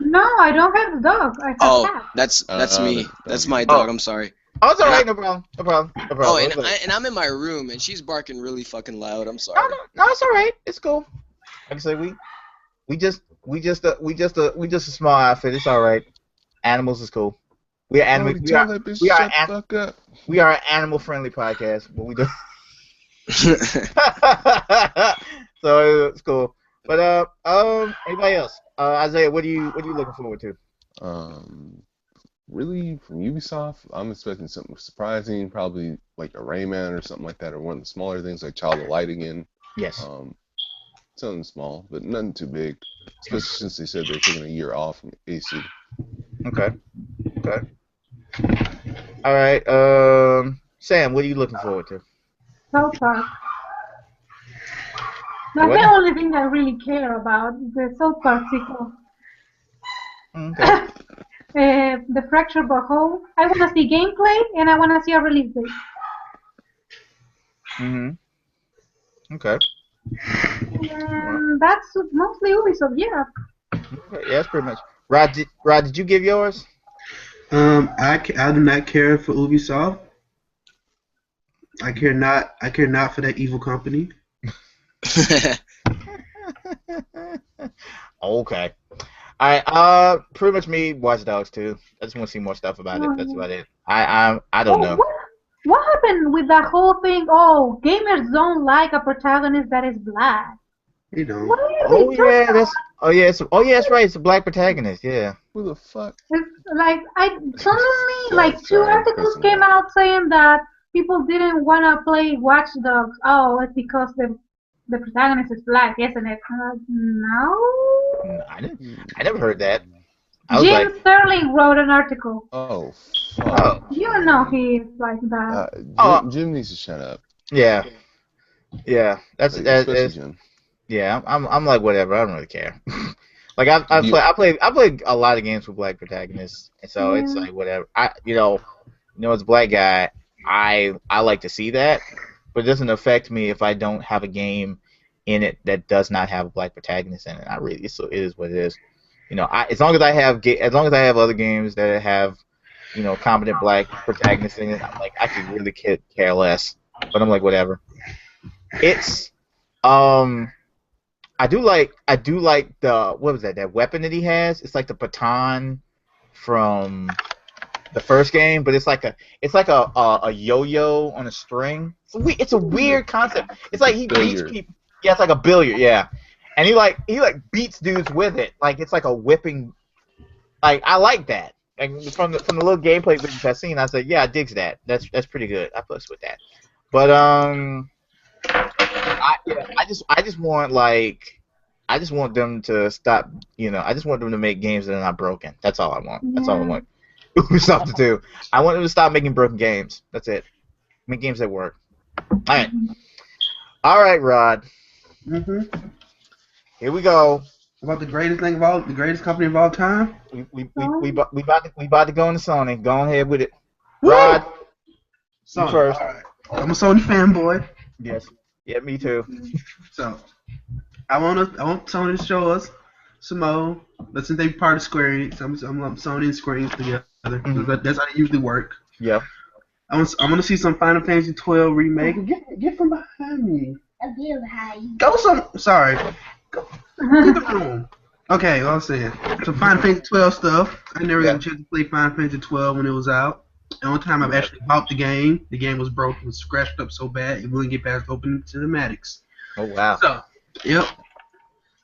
No, I don't have the dog. I have cat. That's me. That's my dog. I'm sorry. Oh, it's alright. No problem. No problem. No problem. Oh, and I'm in my room, and she's barking really fucking loud. I'm sorry. No, it's alright. It's cool. Like I said, we just a small outfit. It's alright. Animals is cool. We are animal. We are an animal friendly podcast. What we do. So it's cool. But anybody else? Isaiah, what are you looking forward to? Really, from Ubisoft, I'm expecting something surprising, probably like a Rayman or something like that, or one of the smaller things like Child of Light again. Yes. Something small, but nothing too big, especially since they said they're taking a year off from AC. Okay. All right. Sam, what are you looking forward to? South Park. That's the only thing I really care about, the South Park sequel. Okay. The Fractured But Whole. I want to see gameplay, and I want to see a release date. Okay. And that's mostly Ubisoft, yeah. Okay, yeah, that's pretty much. Rod, did you give yours? I do not care for Ubisoft. I care not for that evil company. Okay. Alright, pretty much me, Watch Dogs 2. I just want to see more stuff about it. That's about it. I don't know. What happened with that whole thing? Oh, gamers don't like a protagonist that is black. You know. That's right. It's a black protagonist. Yeah. Who the fuck? It's like two articles came out saying that people didn't want to play Watch Dogs. Oh, it's because the protagonist is black, isn't it? No. I never heard that. Jim Sterling wrote an article. Oh, fuck. You know he is like that. Jim needs to shut up. Yeah. Yeah. Especially Jim. Yeah, I'm like whatever. I don't really care. Like I play a lot of games with black protagonists, and so it's like whatever. As a black guy, I like to see that, but it doesn't affect me if I don't have a game in it that does not have a black protagonist in it. It is what it is. As long as I have other games that have competent black protagonists in it, I'm like I could really care less. But I'm like whatever. It's I do like the what was that weapon that he has? It's like the baton from the first game, but it's like a yo-yo on a string. It's a weird concept. It's like he beats people. Yeah, it's like a billiard. Yeah, and he beats dudes with it. Like it's like a whipping. Like I like that. And from the little gameplay videos I've seen, I said, yeah, I digs that. That's pretty good. I plus with that. But I just want them to stop. I just want them to make games that are not broken. That's all I want. That's all I want Ubisoft to do. I want them to stop making broken games. That's it. Make games that work. All right, Rod. Here we go. About the greatest thing of all, the greatest company of all time. We about to go into Sony. Go ahead with it, Rod. Sony first. Right. I'm a Sony fanboy. Yes. Yeah, me too. So, I want Sony to show us some more. Let's say they're part of Square Enix. I'm Sony and Square Enix together. That's how they usually work. Yeah. I'm gonna see some Final Fantasy 12 remake. Get from behind me. I'll get behind you. Sorry. Go to the room. Okay, I was saying. So Final Fantasy 12 stuff. I never got a chance to play Final Fantasy 12 when it was out. The only time I've actually bought the game was broken, was scratched up so bad it wouldn't get past open cinematics. Oh wow. So, yep.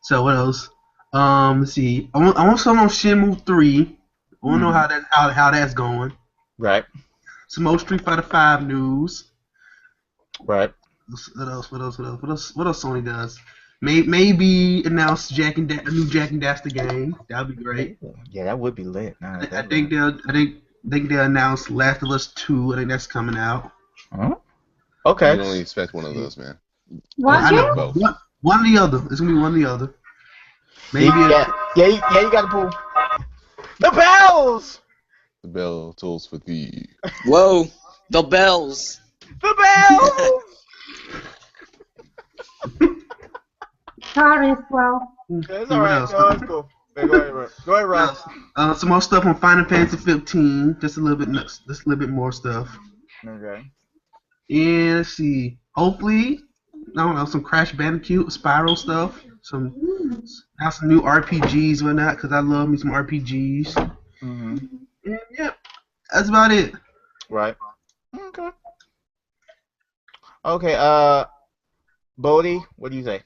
So what else? Let's see. I want some on Shenmue 3. I want to know how that's going. Right. Some more Street Fighter 5 news. Right. What else Sony does? Maybe announce a new Jack and Daxter game. That'd be great. Yeah, that would be lit. I think they announced Last of Us 2. I think that's coming out. Huh? Okay. You only expect one of those, man. What game? Both. One or the other. It's gonna be one or the other. Maybe. You got to pull the bells. The bell tolls for thee. Whoa, the bells. The bells. Sorry, well. That's all right. No, that's cool. Go ahead, Rob. Some more stuff on Final Fantasy 15. Just a little bit more stuff. Okay. And let's see. Hopefully, I don't know, some Crash Bandicoot, Spyro stuff. Some new RPGs or whatnot, because I love me some RPGs. Mm-hmm. And yeah, that's about it. Right. Okay. Bodie, what do you say?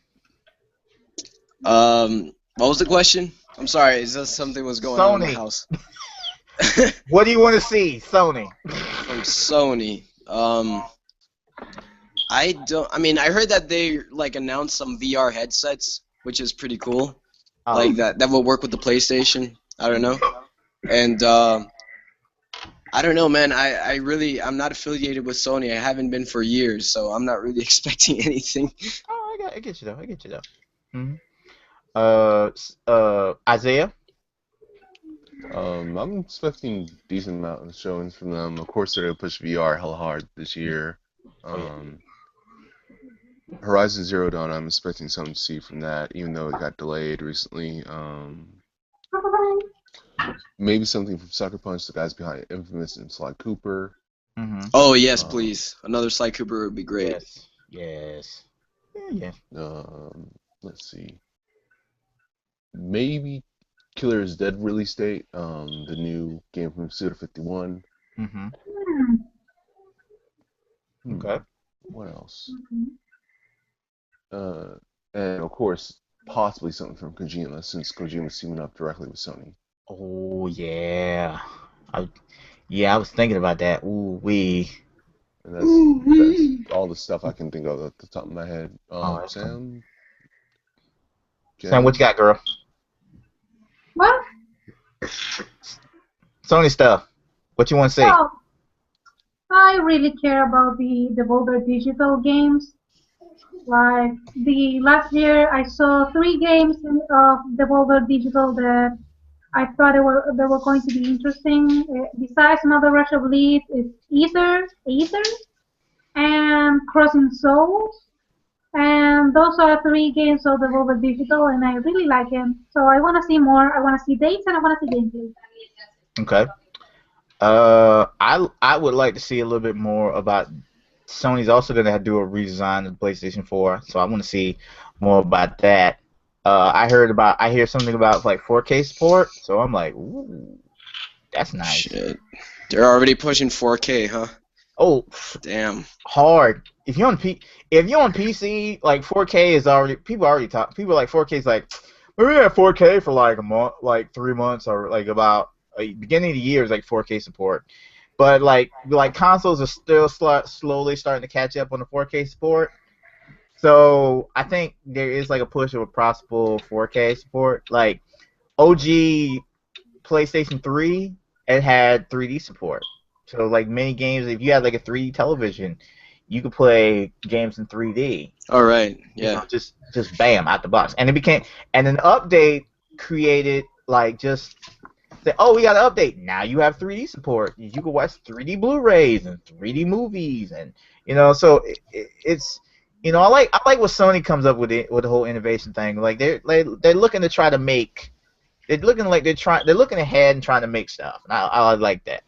What was the question? I'm sorry. Is that something was going on in my house? What do you want to see, Sony? From Sony. I heard that they like announced some VR headsets, which is pretty cool. Like that will work with the PlayStation. I don't know. And I don't know, man. I'm not affiliated with Sony. I haven't been for years, so I'm not really expecting anything. Oh, I get you though. Mm-hmm. Isiah? I'm expecting a decent amount of showings from them. Of course, they're going to push VR hella hard this year. Horizon Zero Dawn, I'm expecting something to see from that, even though it got delayed recently. Maybe something from Sucker Punch, the guys behind Infamous and Sly Cooper. Mm-hmm. Oh, yes, please. Another Sly Cooper would be great. Yes. Yeah. Let's see. Maybe Killer is Dead release date. The new game from Suda 51. Mm-hmm. Okay. What else? And of course, possibly something from Kojima, since Kojima's teaming up directly with Sony. Oh yeah. I was thinking about that. Ooh wee. And that's all the stuff I can think of at the top of my head. Sam? Sam, what you got, girl? What? Sony stuff. What you want to say? Well, I really care about the Devolver Digital games. Like the last year, I saw 3 games of Devolver Digital that I thought they were going to be interesting. Besides Another Rush of Lead, is Aether, and Crossing Souls. And those are 3 games of Devolver Digital, and I really like them. So I want to see more. I want to see dates, and I want to see gameplay. Okay. I would like to see a little bit more about. Sony's also going to do a redesign of PlayStation 4, so I want to see more about that. I hear something about like 4K support, so I'm like, ooh, that's nice. Shit. They're already pushing 4K, huh? Oh, damn. Hard. If you're on PC, like 4K is already people like 4K is like we're at 4K for like a month, like 3 months, or like about beginning of the year is like 4K support. But like consoles are still slowly starting to catch up on the 4K support. So I think there is like a push of a possible 4K support. Like OG PlayStation 3, it had 3D support. So like many games, if you had like a 3D television, you could play games in 3D. All right. Yeah. You know, just bam out the box, and an update created like just. Say, oh, we got an update. Now you have 3D support. You can watch 3D Blu-rays and 3D movies, and so it's I like what Sony comes up with the whole innovation thing. Like they're looking to try to make, they're looking ahead and trying to make stuff. And I like that.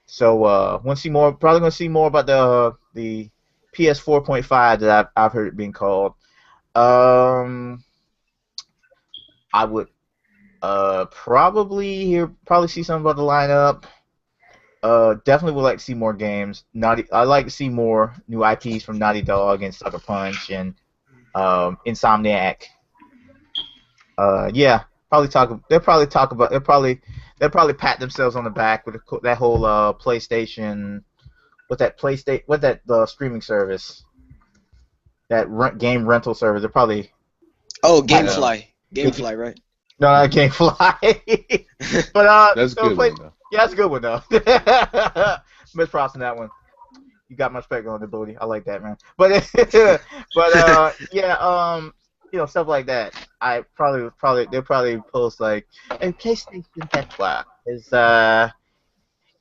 So want to see more. Probably gonna see more about the PS 4.5 that I've heard it being called. I would. Probably see something about the lineup. Definitely would like to see more games. I'd like to see more new IPs from Naughty Dog and Sucker Punch and Insomniac. Yeah, they'll probably pat themselves on the back with that whole PlayStation. What's the streaming service? That game rental service. They're probably. Oh, GameFly, right? No, I can't fly. But that's good. Yeah, that's a good one though. Miss Props on that one. You got my respect on the booty. I like that, man. But yeah, stuff like that. I they'll probably post like, a PlayStation Network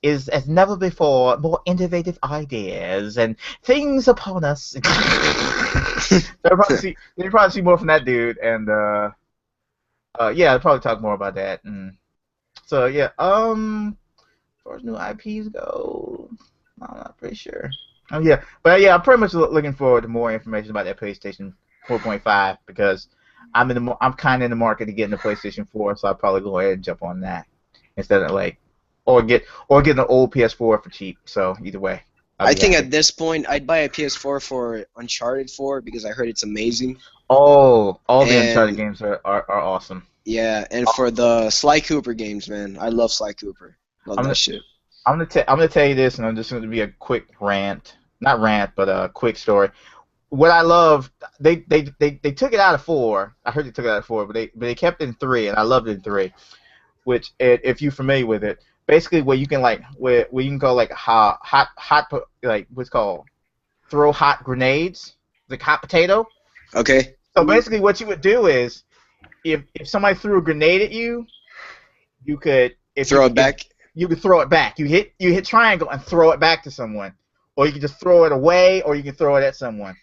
is as never before more innovative ideas and things upon us. They'll probably see more from that dude, and yeah, I'll probably talk more about that. And so yeah, as far as new IPs go, I'm not pretty sure. Oh yeah, but yeah, I'm pretty much looking forward to more information about that PlayStation 4.5 because I'm kind of in the market to get into PlayStation 4, so I'll probably go ahead and jump on that instead of like, or get an old PS4 for cheap. So either way, I think at this point I'd buy a PS4 for Uncharted 4 because I heard it's amazing. Oh, all the Uncharted games are awesome. Yeah, and for the Sly Cooper games, man, I love Sly Cooper. Love that shit. I'm gonna tell you this, and I'm just gonna be a quick rant, not rant, but a quick story. What I love, they took it out of 4. I heard they took it out of 4, but they kept it in 3, and I loved it in 3. Which, if you're familiar with it, basically where you can where you can go like hot like what's called throw hot grenades, like hot potato. Okay. So basically, what you would do is, if somebody threw a grenade at you, you could throw it back. You could throw it back. You hit triangle and throw it back to someone, or you can just throw it away, or you can throw it at someone.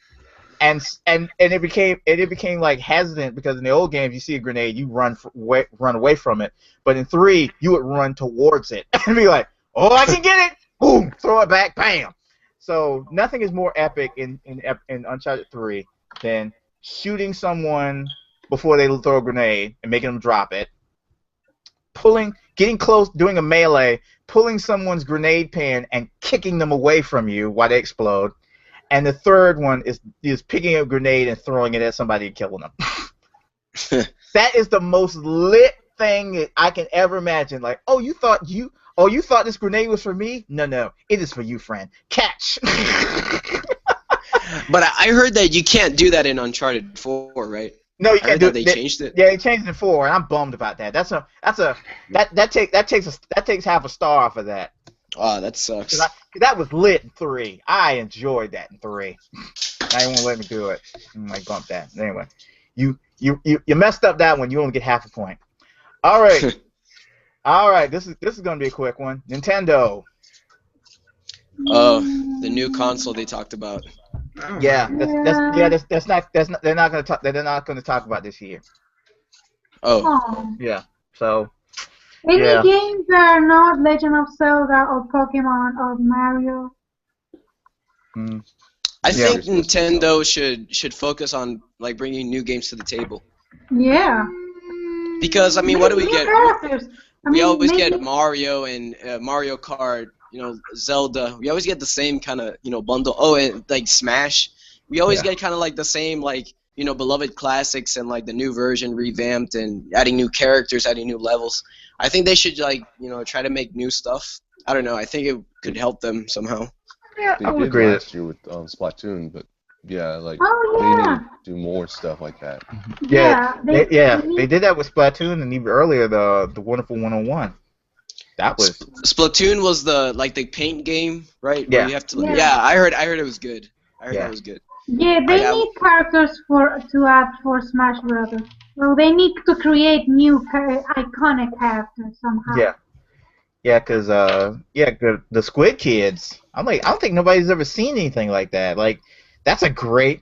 And it became like hesitant because in the old games you see a grenade, you run away from it, but in 3 you would run towards it and be like, oh, I can get it, boom, throw it back, bam. So nothing is more epic in Uncharted 3 than shooting someone before they throw a grenade and making them drop it. Getting close, doing a melee, pulling someone's grenade pin and kicking them away from you while they explode. And the third one is picking up a grenade and throwing it at somebody and killing them. That is the most lit thing that I can ever imagine. Like, you thought this grenade was for me? No, it is for you, friend. Catch. But I heard that you can't do that in Uncharted 4, right? No, you can't do it. They changed it. Yeah, they changed it in 4, and I'm bummed about that. That takes half a star off of that. Oh, that sucks. That was lit in 3. I enjoyed that in 3. Now you won't let me do it. I bumped that. Anyway, you messed up that one. You only get half a point. All right, all right. This is gonna be a quick one. Nintendo. Oh, the new console they talked about. Yeah, that's not they're not gonna talk about this year. Oh. Yeah. So. Any games that are not Legend of Zelda or Pokemon or Mario? I think Nintendo should focus on like bringing new games to the table. Yeah. Because I mean, what do we get? We always get Mario and Mario Kart, Zelda. We always get the same kind of bundle. Oh, and like Smash. We always get kind of like the same like beloved classics and like the new version revamped and adding new characters, adding new levels. I think they should like try to make new stuff. I don't know. I think it could help them somehow. Yeah, they did last year with Splatoon, but yeah, like they need to do more stuff like that. Yeah, they did that with Splatoon, and even earlier the Wonderful 101. That was Splatoon was the paint game, right? Yeah. Where you have to, I heard it was good. I heard that was good. Yeah, they need characters to add for Smash Brothers. Well, they need to create new iconic characters somehow. Yeah, because the Squid Kids. I don't think nobody's ever seen anything like that. Like, that's a great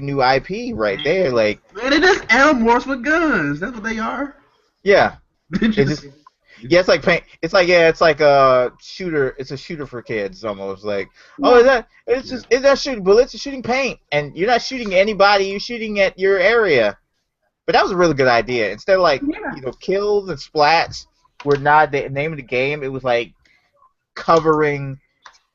new IP right there. Like, man, they're just animals with guns. That's what they are. Yeah. It's like paint. It's like a shooter. It's a shooter for kids almost. Like, is that shooting bullets? It's shooting paint, and you're not shooting anybody. You're shooting at your area. But that was a really good idea. Instead of kills and splats were not the name of the game. It was like covering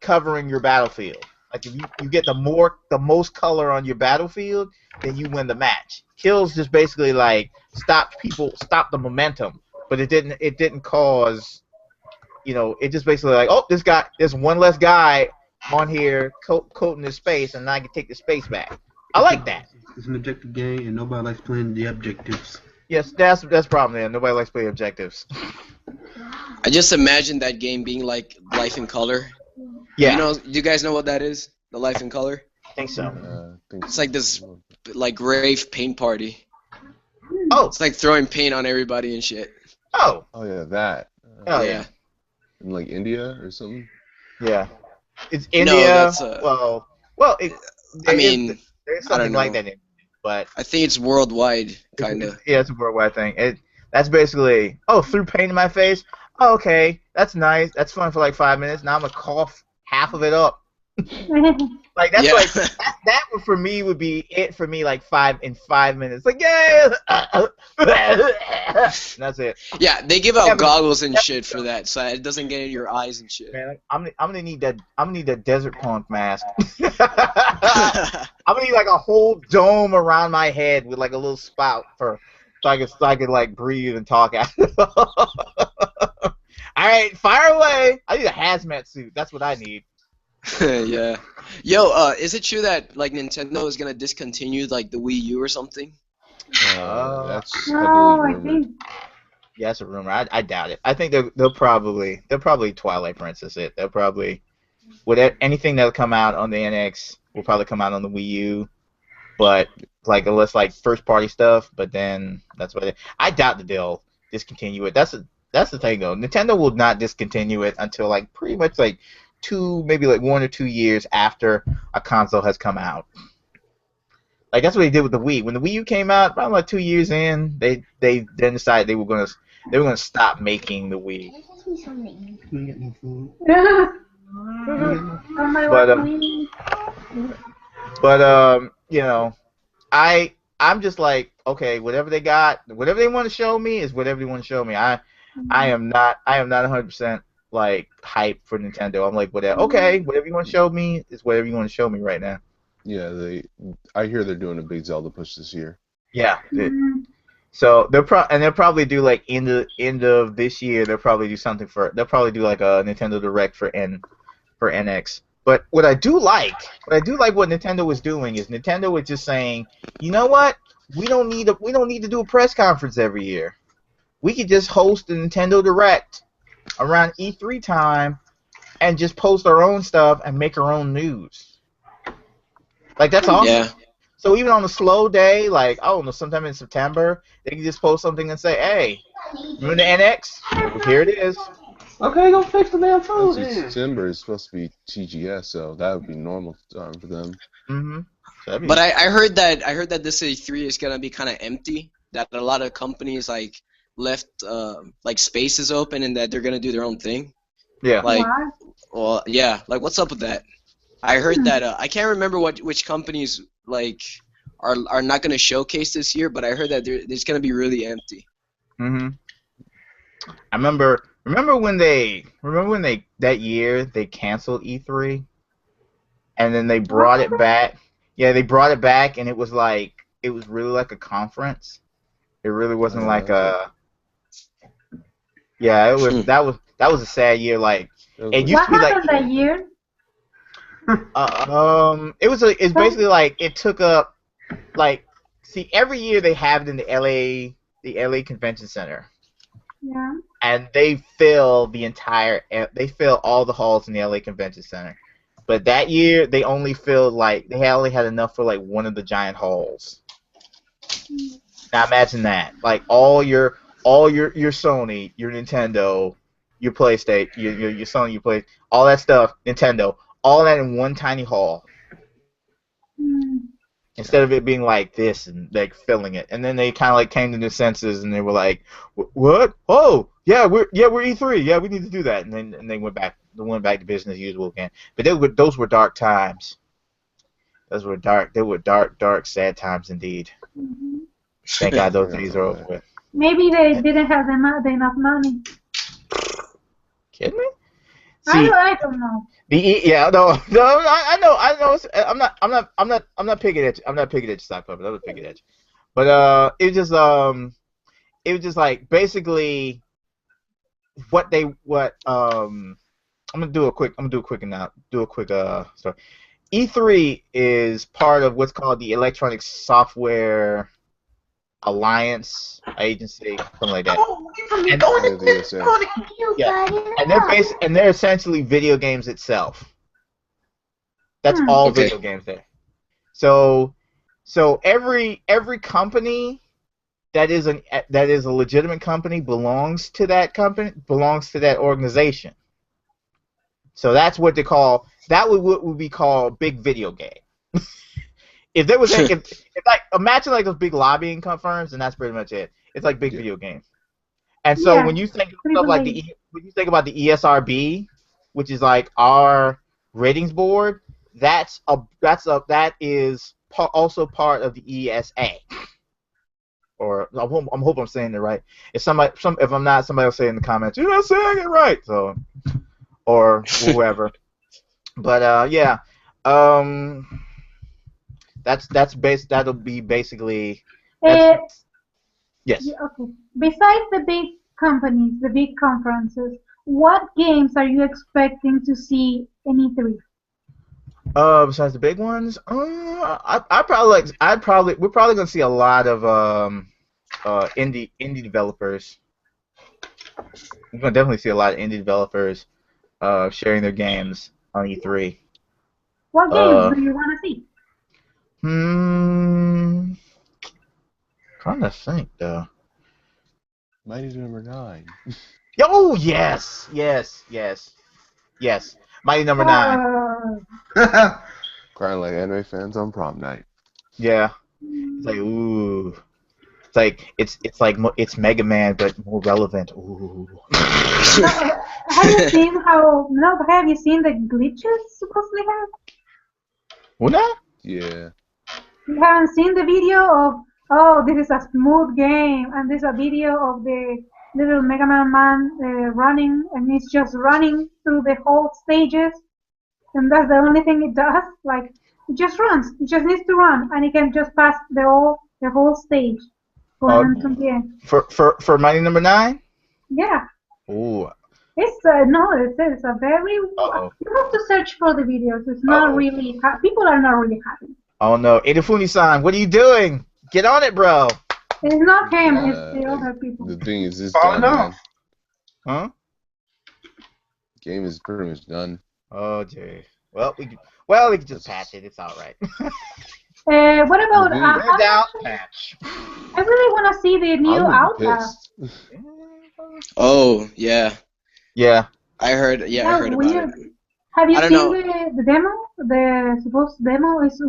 your battlefield. Like if you get the most color on your battlefield, then you win the match. Kills just basically like stop the momentum. But it didn't cause, it just basically like, there's one less guy on here coating his space, and I can take the space back. I like that. It's an objective game, and nobody likes playing the objectives. Yes, that's the problem there. Nobody likes playing objectives. I just imagine that game being like Life in Color. Yeah. Do you guys know what that is? The Life in Color? I think so. It's like this like rave paint party. Oh. It's like throwing paint on everybody and shit. Oh. Oh yeah, that. Oh yeah. In like India or something. Yeah. It's India. No, that's there's something like that in it, but I think it's worldwide, kind of. Yeah, it's a worldwide thing. That's basically threw paint in my face. Oh, okay, that's nice. That's fun for like 5 minutes. Now I'm gonna cough half of it up. Like that's like that for me would be it for me like 5 minutes. Like yeah, that's it. Yeah, they give out goggles and shit for that, so it doesn't get in your eyes and shit. Man, I'm gonna need that. I'm gonna need that desert punk mask. I'm gonna need like a whole dome around my head with like a little spout so I could like breathe and talk out. All right, fire away. I need a hazmat suit. That's what I need. Yeah. Yo, is it true that like Nintendo is gonna discontinue like the Wii U or something? That's no, I think. Yeah, that's a rumor. I doubt it. I think they'll probably Twilight Princess it. They'll probably anything that'll come out on the NX will probably come out on the Wii U, but like unless like first party stuff. But then that's what I doubt that they'll discontinue it. That's the thing though. Nintendo will not discontinue it until like pretty much like maybe like 1 or 2 years after a console has come out. Like that's what they did with the Wii. When the Wii U came out, about like 2 years in, they then decided they were gonna stop making the Wii. But you know, I'm just like, okay, whatever they want to show me is whatever they want to show me. I am not 100% like hype for Nintendo. I'm like, whatever. Okay, whatever you want to show me is whatever you want to show me right now. Yeah, I hear they're doing a big Zelda push this year. Yeah. So they'll probably do like end of this year. They'll probably do something they'll probably do like a Nintendo Direct for NX. But what I do like what Nintendo was doing is Nintendo was just saying, you know what? We don't need to do a press conference every year. We could just host the Nintendo Direct around E3 time and just post our own stuff and make our own news. Like that's awesome. Yeah. So even on a slow day, like sometime in September, they can just post something and say, "Hey, remember the NX? Well, here it is." Okay, go fix the damn phone. September is supposed to be TGS, so that would be normal time for them. Mm-hmm. But I heard that this E3 is gonna be kind of empty. That a lot of companies like left like spaces open and that they're gonna do their own thing. Yeah. Like, well, yeah. Like, what's up with that? I heard that I can't remember which companies like are not gonna showcase this year, but I heard that it's gonna be really empty. Mhm. I remember when that year they canceled E3, and then they brought it back. Yeah, they brought it back, and it was really like a conference. It really wasn't like a. Yeah, it was. That was a sad year. Like it used to be like. What happened that year? It's basically like it took up every year they have it in the LA Convention Center. Yeah. And they fill all the halls in the LA Convention Center. But that year they only only had enough for like one of the giant halls. Now imagine that. Like all your Sony, your Nintendo, your PlayStation, your Sony, your Play, all that stuff, Nintendo, all that in one tiny hall. Instead of it being like this and like filling it, and then they kind of like came to their senses and they were like, "What? Oh, yeah, we're E3. Yeah, we need to do that." And they went back to business as usual again. But those were dark times. Those were dark. They were dark, sad times indeed. Thank God those days are over with. Maybe they didn't have enough money. Kidding me? See, I don't know. I know. I'm not picking at you. I'm not picking at you, Stock Puppet. I'm not picking at you. But it was just like basically I'm gonna do a quick story. E3 is part of what's called the Electronic Software Alliance Agency, something like that. Yeah, and they're essentially video games itself. That's all video games there. So every company that is a legitimate company belongs to that organization. So that's what they call what would be called big video game. If there was if like imagine like those big lobbying firms, and that's pretty much it. It's like big video games. And so when you think of stuff like when you think about the ESRB, which is like our ratings board, that is also part of the ESA. Or I hope I'm saying it right. If I'm not, somebody will say in the comments, you're not saying it right. So, or whoever. But yeah, that'll be basically. Yes. Yeah, okay. Besides the big companies, the big conferences, what games are you expecting to see in E3? Besides the big ones, we're probably gonna see a lot of indie developers. We're gonna definitely see a lot of indie developers sharing their games on E3. What games do you want to see? Trying to think though. Mighty Number 9. Oh yes. Mighty Number 9. Crying like anime fans on prom night. Yeah. It's like ooh. It's like it's Mega Man but more relevant. Ooh. Have you seen the glitches supposedly have? What? Yeah. You haven't seen the video of this is a smooth game, and there's a video of the little Mega Man running, and he's just running through the whole stages, and that's the only thing it does. Like it just runs. It just needs to run, and it can just pass the whole stage. For Mighty Number 9? Yeah. Ooh. It's a very. You have to search for the videos. It's not really. People are not really happy. Oh no, Inafune-san, what are you doing? Get on it, bro. It's not him. It's the other people. The thing is, it's done, man. Huh? Game is pretty much done. Oh, gee. We can just patch it. It's all right. What about patch? I really want to see the new Outlast. Oh yeah. Yeah. I heard about it. Have you seen the demo? The supposed demo is.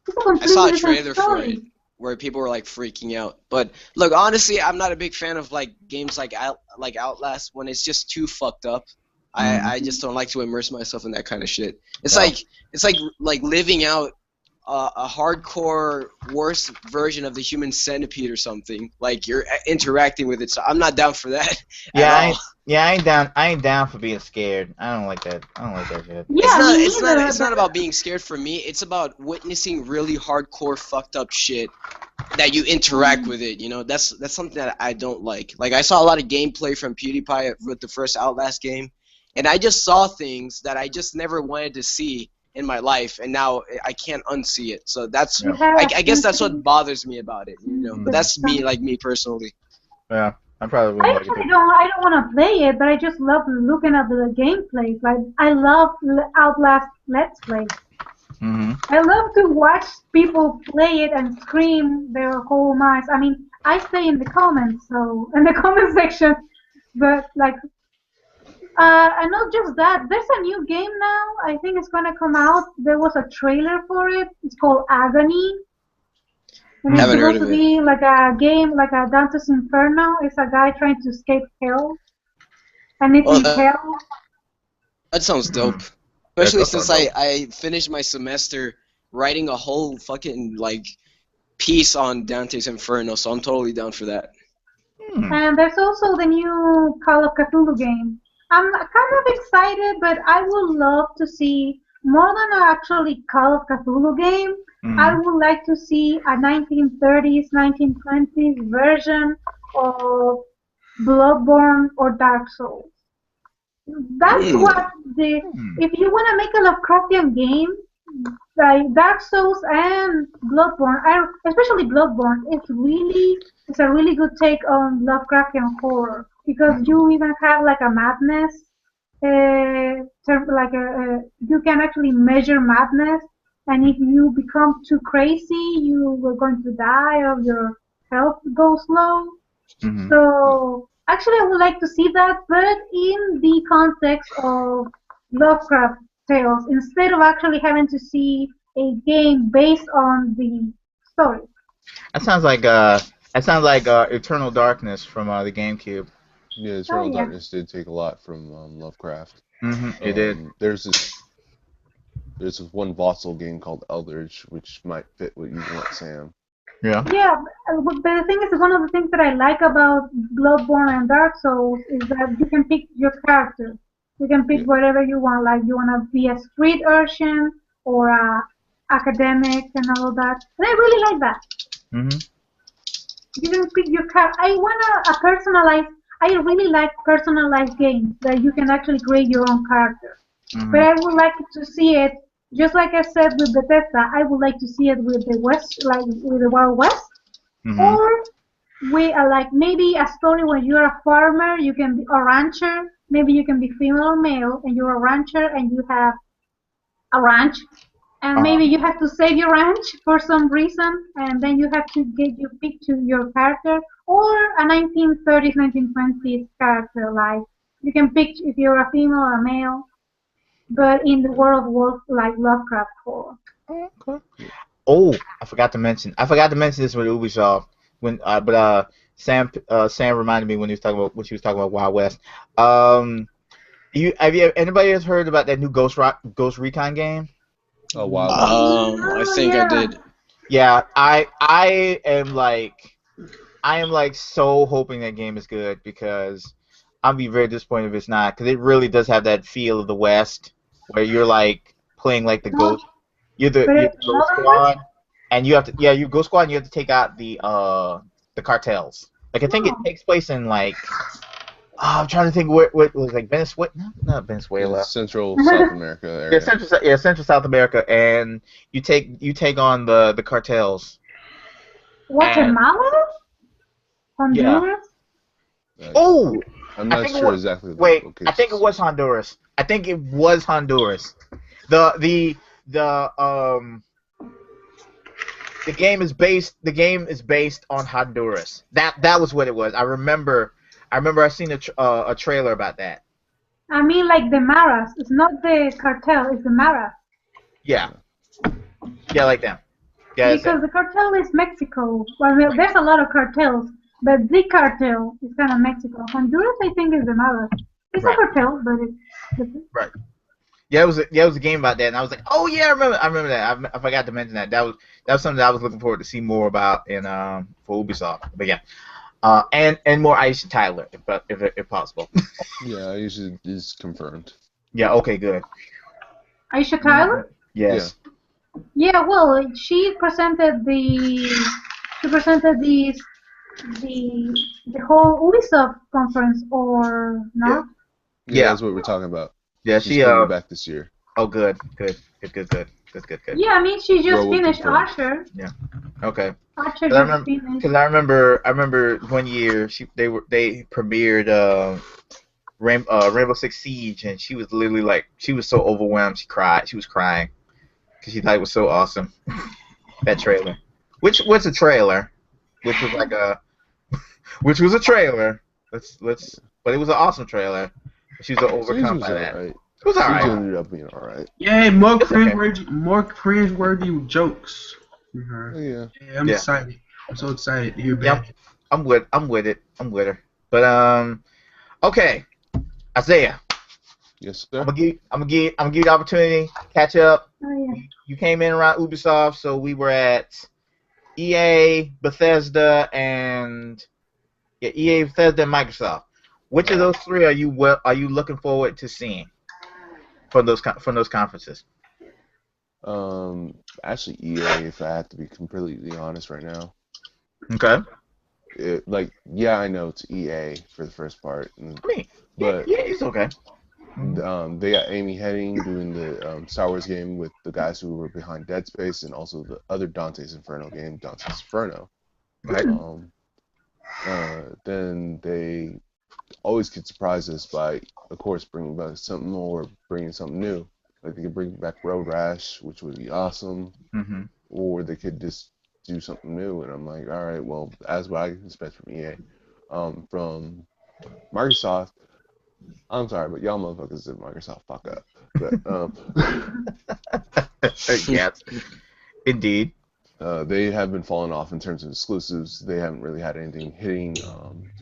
I saw a trailer for it where people were like freaking out. But look, honestly, I'm not a big fan of like games like Outlast when it's just too fucked up. I just don't like to immerse myself in that kind of shit. It's like living out a hardcore worse version of the Human Centipede or something. Like you're interacting with it. So I'm not down for that. I ain't down for being scared. I don't like that. I don't like that shit. Yeah, it's not about being scared for me. It's about witnessing really hardcore fucked up shit that you interact with it. You know, that's something that I don't like. Like I saw a lot of gameplay from PewDiePie with the first Outlast game, and I just saw things that I just never wanted to see in my life, and now I can't unsee it. So that's I guess that's what bothers me about it. You know, but that's me personally. Yeah. I probably I don't want to play it, but I just love looking at the gameplay. Like I love Outlast Let's Play. I love to watch people play it and scream their whole minds. I mean, I stay in the comments, so in the comment section. But like, and not just that. There's a new game now. I think it's gonna come out. There was a trailer for it. It's called Agony. And it's supposed to be like a game, like a Dante's Inferno. It's a guy trying to escape hell. And it's in hell. That sounds dope. Especially since I finished my semester writing a whole fucking like piece on Dante's Inferno, so I'm totally down for that. And there's also the new Call of Cthulhu game. I'm kind of excited, but I would love to see more than an actually Call of Cthulhu game. I would like to see a 1930s, 1920s version of Bloodborne or Dark Souls. That's what if you want to make a Lovecraftian game, like Dark Souls and Bloodborne, especially Bloodborne, it's a really good take on Lovecraftian horror. because you even have like a madness, you can actually measure madness, and if you become too crazy, you are going to die or your health goes low. So actually, I would like to see that, but in the context of Lovecraft tales, instead of actually having to see a game based on the story. That sounds like Eternal Darkness from the GameCube. Yeah, Eternal Darkness did take a lot from Lovecraft. It did. There's this one Voxel game called Eldritch, which might fit what you want, Sam. Yeah. Yeah, but the thing is, one of the things that I like about Bloodborne and Dark Souls is that you can pick your character. You can pick whatever you want. Like you want to be a street urchin or a academic and all of that. And I really like that. You can pick your character. I really like personalized games that you can actually create your own character. But I would like to see it, just like I said with Bethesda, I would like to see it with the West, like with the Wild West, or with like maybe a story where you're a farmer, you can be a rancher, maybe you can be female or male, and you're a rancher and you have a ranch, and maybe you have to save your ranch for some reason, and then you have to pick to your character, or a 1930s, 1920s character, like you can pick if you're a female or a male. But in the world of like Lovecraft horror. Okay. Oh, I forgot to mention this with Ubisoft Sam reminded me when he was talking about Wild West. Anybody has heard about that new Ghost Recon game? Oh wow. I think I did. Yeah, I am like so hoping that game is good, because I'll be very disappointed if it's not, because it really does have that feel of the West, where you're like playing like the ghost. You're the Ghost Squad, and you have to you Ghost Squad, and you have to take out the cartels. Like I think it takes place in like I'm trying to think what was like Venezuela, not Venezuela, Central South America area. Central South America, and you take on the cartels. Guatemala? Honduras? Yeah. Oh. I'm not sure exactly. Wait, I think it was Honduras. The game is based on Honduras. That was what it was. I remember I seen a trailer about that. I mean, like the Maras. It's not the cartel. It's the Maras. Yeah, like them. Yeah. Because the cartel is Mexico. Well, there's a lot of cartels. But the cartel is kind of Mexico. Honduras, I think, is the Maras. It's a cartel, but it's right. Yeah, it was a game about that, and I was like, oh yeah, I remember that. I forgot to mention that. That was something that I was looking forward to see more about in for Ubisoft. But yeah, and more Aisha Tyler if possible. Yeah, Aisha is confirmed. Yeah. Okay. Good. Aisha Tyler? Yes. Yeah. Well, she presented the whole Ubisoft conference, or not? Yeah, that's what we're talking about. Yeah, she's coming back this year. Oh, good. Yeah, I mean, she just finished Archer. Yeah. Okay. Archer just finished. Because I remember one year they premiered Rainbow Six Siege, and she was literally like, she was so overwhelmed, she was crying because she thought it was so awesome. That trailer, which was a trailer, which was a trailer. But it was an awesome trailer. She was overcome by that. Right. It was alright. She ended up being alright. Yeah, more cringeworthy jokes from her. Yeah. I'm excited. I'm so excited to hear back. Yep. I'm with it. I'm with her. But okay, Isiah. Yes, sir. I'm gonna give you the opportunity. Catch up. Oh, yeah. You came in around Ubisoft, so we were at EA, Bethesda, and Bethesda, and Microsoft. Which of those three are you looking forward to seeing from those conferences? Actually, EA, if I have to be completely honest right now. Okay. I know it's EA for the first part. But it's okay. They got Amy Hennig doing the Star Wars game with the guys who were behind Dead Space, and also the other Dante's Inferno game, Dante's Inferno. Right. Then they always could surprise us by, of course, bringing back something or bringing something new. Like they could bring back Road Rash, which would be awesome, or they could just do something new. And I'm like, all right, well, that's what I expect from EA. From Microsoft, I'm sorry, but y'all motherfuckers at Microsoft fuck up. But yes, indeed. They have been falling off in terms of exclusives. They haven't really had anything hitting.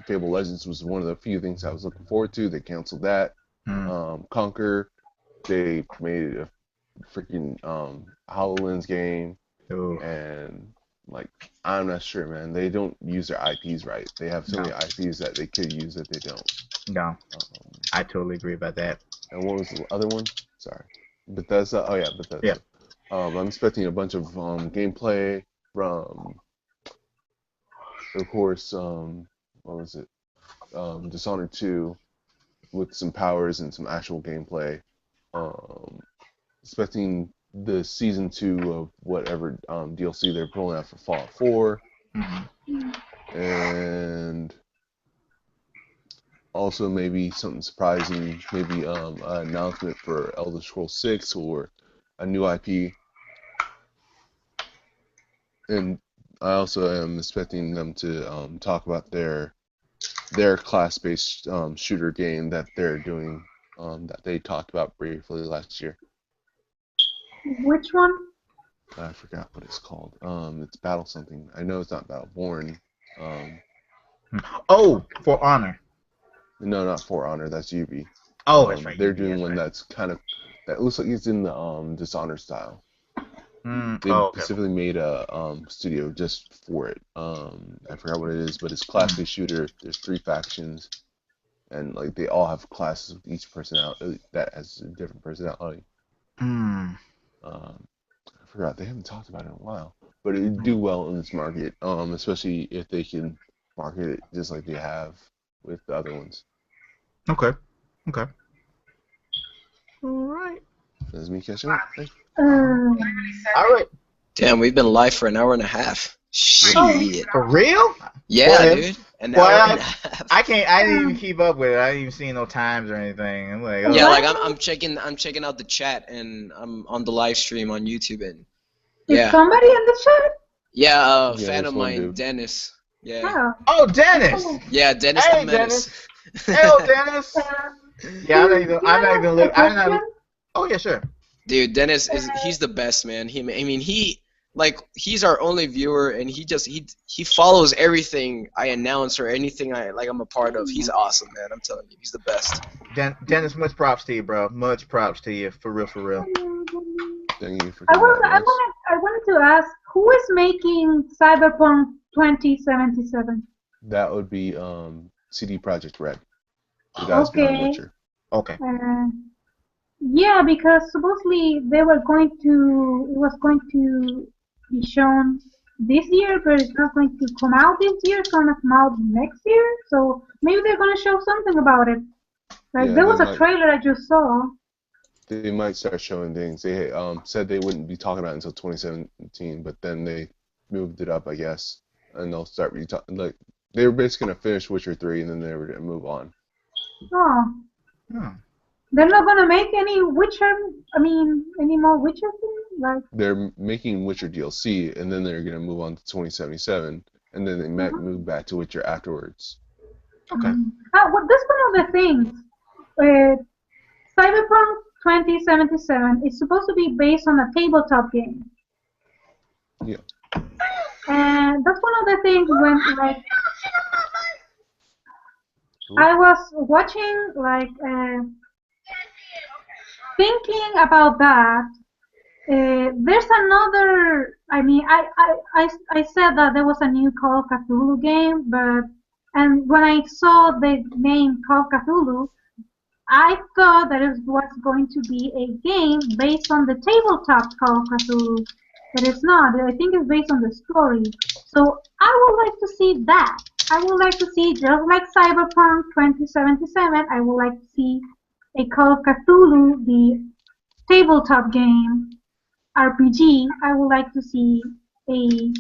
Fable Legends was one of the few things I was looking forward to. They canceled that. Conquer, they made a freaking HoloLens game. Ooh. And like, I'm not sure, man. They don't use their IPs right. They have so many IPs that they could use that they don't. No, I totally agree about that. And what was the other one? Sorry, Bethesda. Oh yeah, Bethesda. Yeah. I'm expecting a bunch of gameplay from, of course, what was it? Dishonored 2 with some powers and some actual gameplay. Expecting the season 2 of whatever DLC they're pulling out for Fallout 4. And also maybe something surprising, maybe an announcement for Elder Scrolls 6 or a new IP. And I also am expecting them to talk about their class-based shooter game that they're doing, that they talked about briefly last year. Which one? I forgot what it's called. It's Battle something. I know it's not Battleborn. Oh, For Honor. No, not For Honor. That's Ubi. Oh, that's right. They're doing one that's kind of, that looks like it's in the Dishonored style. They specifically made a studio just for it. I forgot what it is, but it's class-based shooter. There's 3 factions, and like they all have classes with each personality that has a different personality. I forgot. They haven't talked about it in a while, but it would do well in this market, especially if they can market it just like they have with the other ones. Okay. All right. That's me catching up. Thank you. All right. Damn, we've been live for an hour and a half. Shit. For real? Yeah, dude. An hour and a half. I didn't even keep up with it. I didn't even see no times or anything. I'm like, yeah, like I'm checking out the chat, and I'm on the live stream on YouTube, and Is somebody in the chat? Yeah, a fan of mine, dude. Dennis. Yeah. Oh, Dennis. Yeah, Dennis the Menace. Hello, Dennis. Yeah, I'm not even looking. Oh yeah, sure. Dude, Dennis he's the best, man. He's our only viewer, and he follows everything I announce or anything I'm a part of. He's awesome, man. I'm telling you, he's the best. Dennis, much props to you, bro. Much props to you, for real. Thank you for I wanted to ask, who is making Cyberpunk 2077? That would be CD Projekt Red. The guys behind Witcher. Okay. Yeah, because supposedly it was going to be shown this year, but it's not going to come out this year. It's going to come out next year. So maybe they're going to show something about it. Like there was a trailer I just saw. They might start showing things. They said they wouldn't be talking about it until 2017, but then they moved it up, I guess, and they'll start like they were basically gonna finish Witcher 3, and then they were gonna move on. Oh. They're not gonna make any more Witcher things? Like they're making Witcher DLC, and then they're gonna move on to 2077, and then they might move back to Witcher afterwards. Okay. Well, that's one of the things. Cyberpunk 2077 is supposed to be based on a tabletop game. Yeah. And that's one of the things when I was watching thinking about that. There's another. I said that there was a new Call of Cthulhu game, and when I saw the name Call of Cthulhu, I thought that it was going to be a game based on the tabletop Call of Cthulhu, but it's not. I think it's based on the story. So I would like to see that. I would like to see, just like Cyberpunk 2077, I would like to see a Call of Cthulhu, the tabletop game, RPG. I would like to see a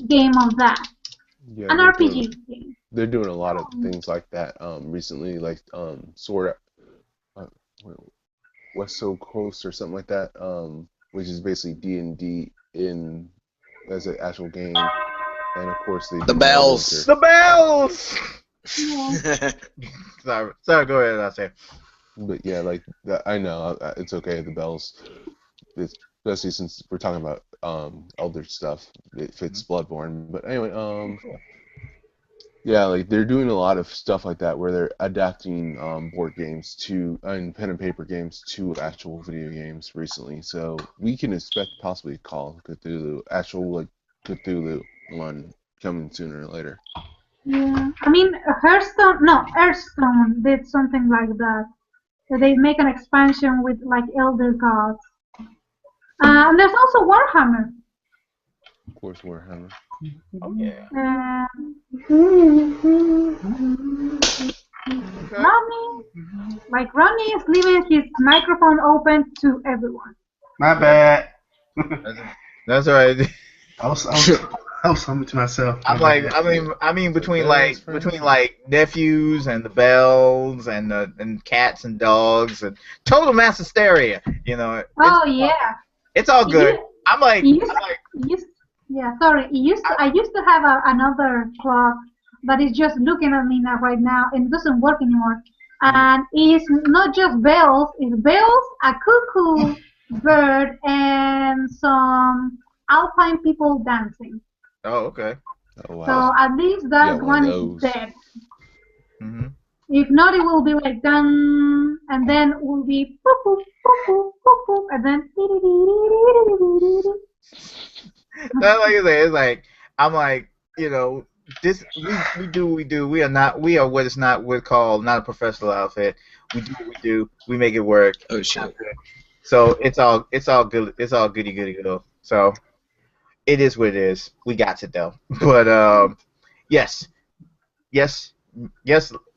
game of that. Yeah, an RPG game. they're doing a lot of things like that recently, like Sword, West So Coast or something like that, which is basically D&D in as an actual game, and of course they the bells. The bells. sorry, go ahead. I say. But yeah, like I know it's okay. The bells, especially since we're talking about elder stuff, it fits Bloodborne. But anyway, yeah, like they're doing a lot of stuff like that where they're adapting board games to and pen and paper games to actual video games recently. So we can expect possibly a Call of Cthulhu, actual like Cthulhu one coming sooner or later. Yeah, I mean Hearthstone did something like that. They make an expansion with like elder gods. And there's also Warhammer. Of course, Warhammer. Oh yeah. Ronnie is leaving his microphone open to everyone. My bad. That's all right. I was humming to myself. I'm like, I mean, between nephews and the bells and cats and dogs and total mass hysteria, you know. It's all good. I used to have another clock that is just looking at me right now and it doesn't work anymore. And it's not just bells, it's bells, a cuckoo bird, and some alpine people dancing. Oh, okay. Oh, wow. So at least that one is dead. Mm-hmm. If not, it will be like dun, and then it will be boop, boop, boop, boop, boop, boop, and then. That's like I say. It's like I'm like, you know, this we do what we do. We are what is not what's called not a professional outfit. We do what we do. We make it work. Oh shit. So it's all good. It's all goody go. So it is what it is. We got it though. But yes,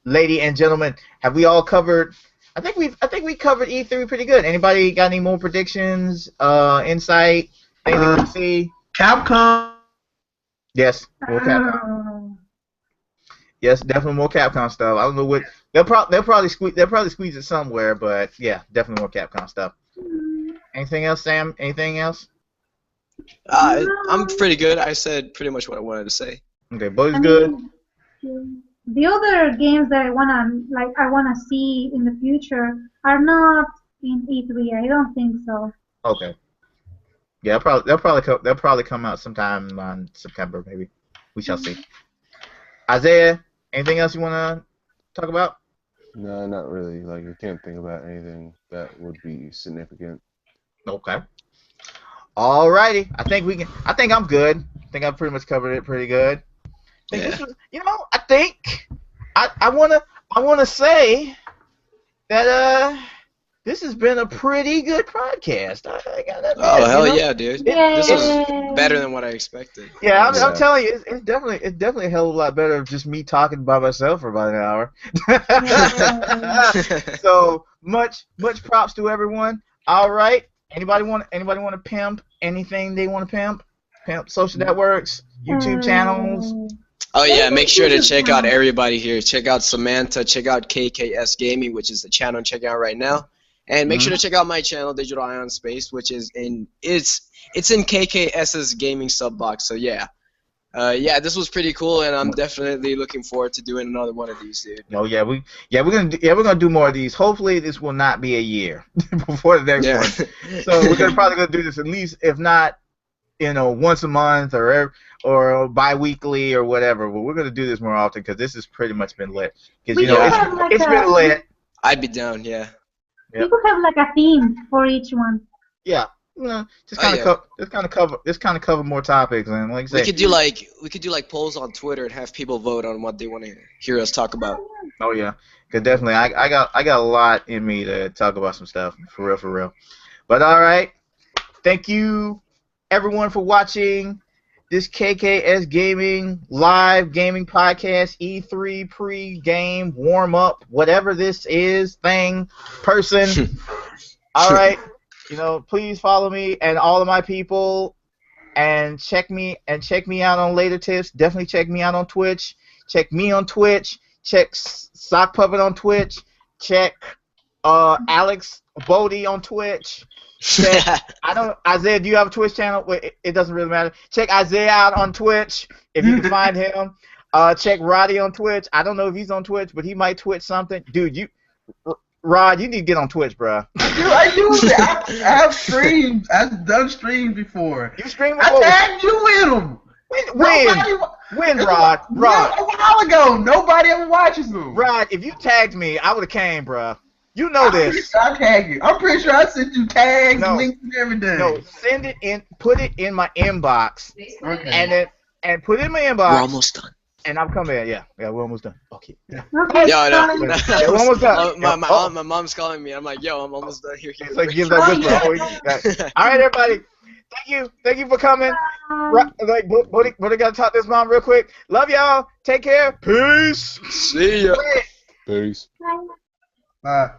ladies and gentlemen, have we all covered? I think we covered E3 pretty good. Anybody got any more predictions? Insight? Anything to see? Capcom. Yes, more Capcom. Yes, definitely more Capcom stuff. I don't know what they'll probably squeeze it somewhere, but yeah, definitely more Capcom stuff. Anything else, Sam? Anything else? I'm pretty good. I said pretty much what I wanted to say. Okay, Bo's good. The other games that I wanna see in the future are not in E3. I don't think so. Okay. Yeah, they'll probably come out sometime in September, maybe. We shall see. Isaiah, anything else you wanna talk about? No, not really. Like I can't think about anything that would be significant. Okay. Alrighty. I think I'm good. I think I pretty much covered it pretty good. I think I wanna say that this has been a pretty good podcast. I gotta admit, hell yeah, dude! This was better than what I expected. Yeah, I'm telling you, it's definitely a hell of a lot better than just me talking by myself for about an hour. So much props to everyone. All right, anybody want to pimp anything they want to pimp? Pimp social networks, YouTube channels. Oh yeah, make sure to check out everybody here. Check out Samantha, check out KKS Gaming, which is the channel I'm checking out right now. And make sure to check out my channel, Digital Ion Space, which is in KKS's gaming sub box. So yeah. This was pretty cool, and I'm definitely looking forward to doing another one of these, dude. Oh yeah, we're gonna do more of these. Hopefully this will not be a year before the next one. So we're probably gonna do this at least, if not, once a month or bi-weekly or whatever. But we're gonna do this more often because this has pretty much been lit. Because it's been lit. I'd be down, yeah. You could have like a theme for each one. Yeah. Just kind of cover more topics, and like I say, we could do like polls on Twitter and have people vote on what they want to hear us talk about. Oh yeah, cause definitely I got a lot in me to talk about some stuff for real. But all right, thank you everyone for watching this KKS Gaming live gaming podcast, E3 pre-game warm up, whatever this is person. All right. Please follow me and all of my people, and check me out on Later Tips. Definitely check me out on Twitch. Check me on Twitch. Check Sock Puppet on Twitch. Check Alex Bodie on Twitch. Check, Isaiah, do you have a Twitch channel? Wait, it doesn't really matter. Check Isaiah out on Twitch if you can find him. Check Roddy on Twitch. I don't know if he's on Twitch, but he might Twitch something. Dude, Rod, you need to get on Twitch, bro. I use it. I have streams. I've done streams before. You stream before? I tagged you in them. When, Rod? A while ago. Nobody ever watches them. Rod, if you tagged me, I would have came, bro. You know this. I tagged you. I'm pretty sure I sent you tags, links, and everything. No, send it in. Put it in my inbox. Okay. And put it in my inbox. We're almost done. And I'm coming. Yeah, we're almost done. Okay. Yeah. Okay. Yo, no. We're almost done. My mom's calling me. I'm like, yo, I'm almost done here. It's like give that whisper. All right, everybody. Thank you for coming. Like, what I gotta talk to this mom real quick. Love y'all. Take care. Peace. See ya. Peace. Bye.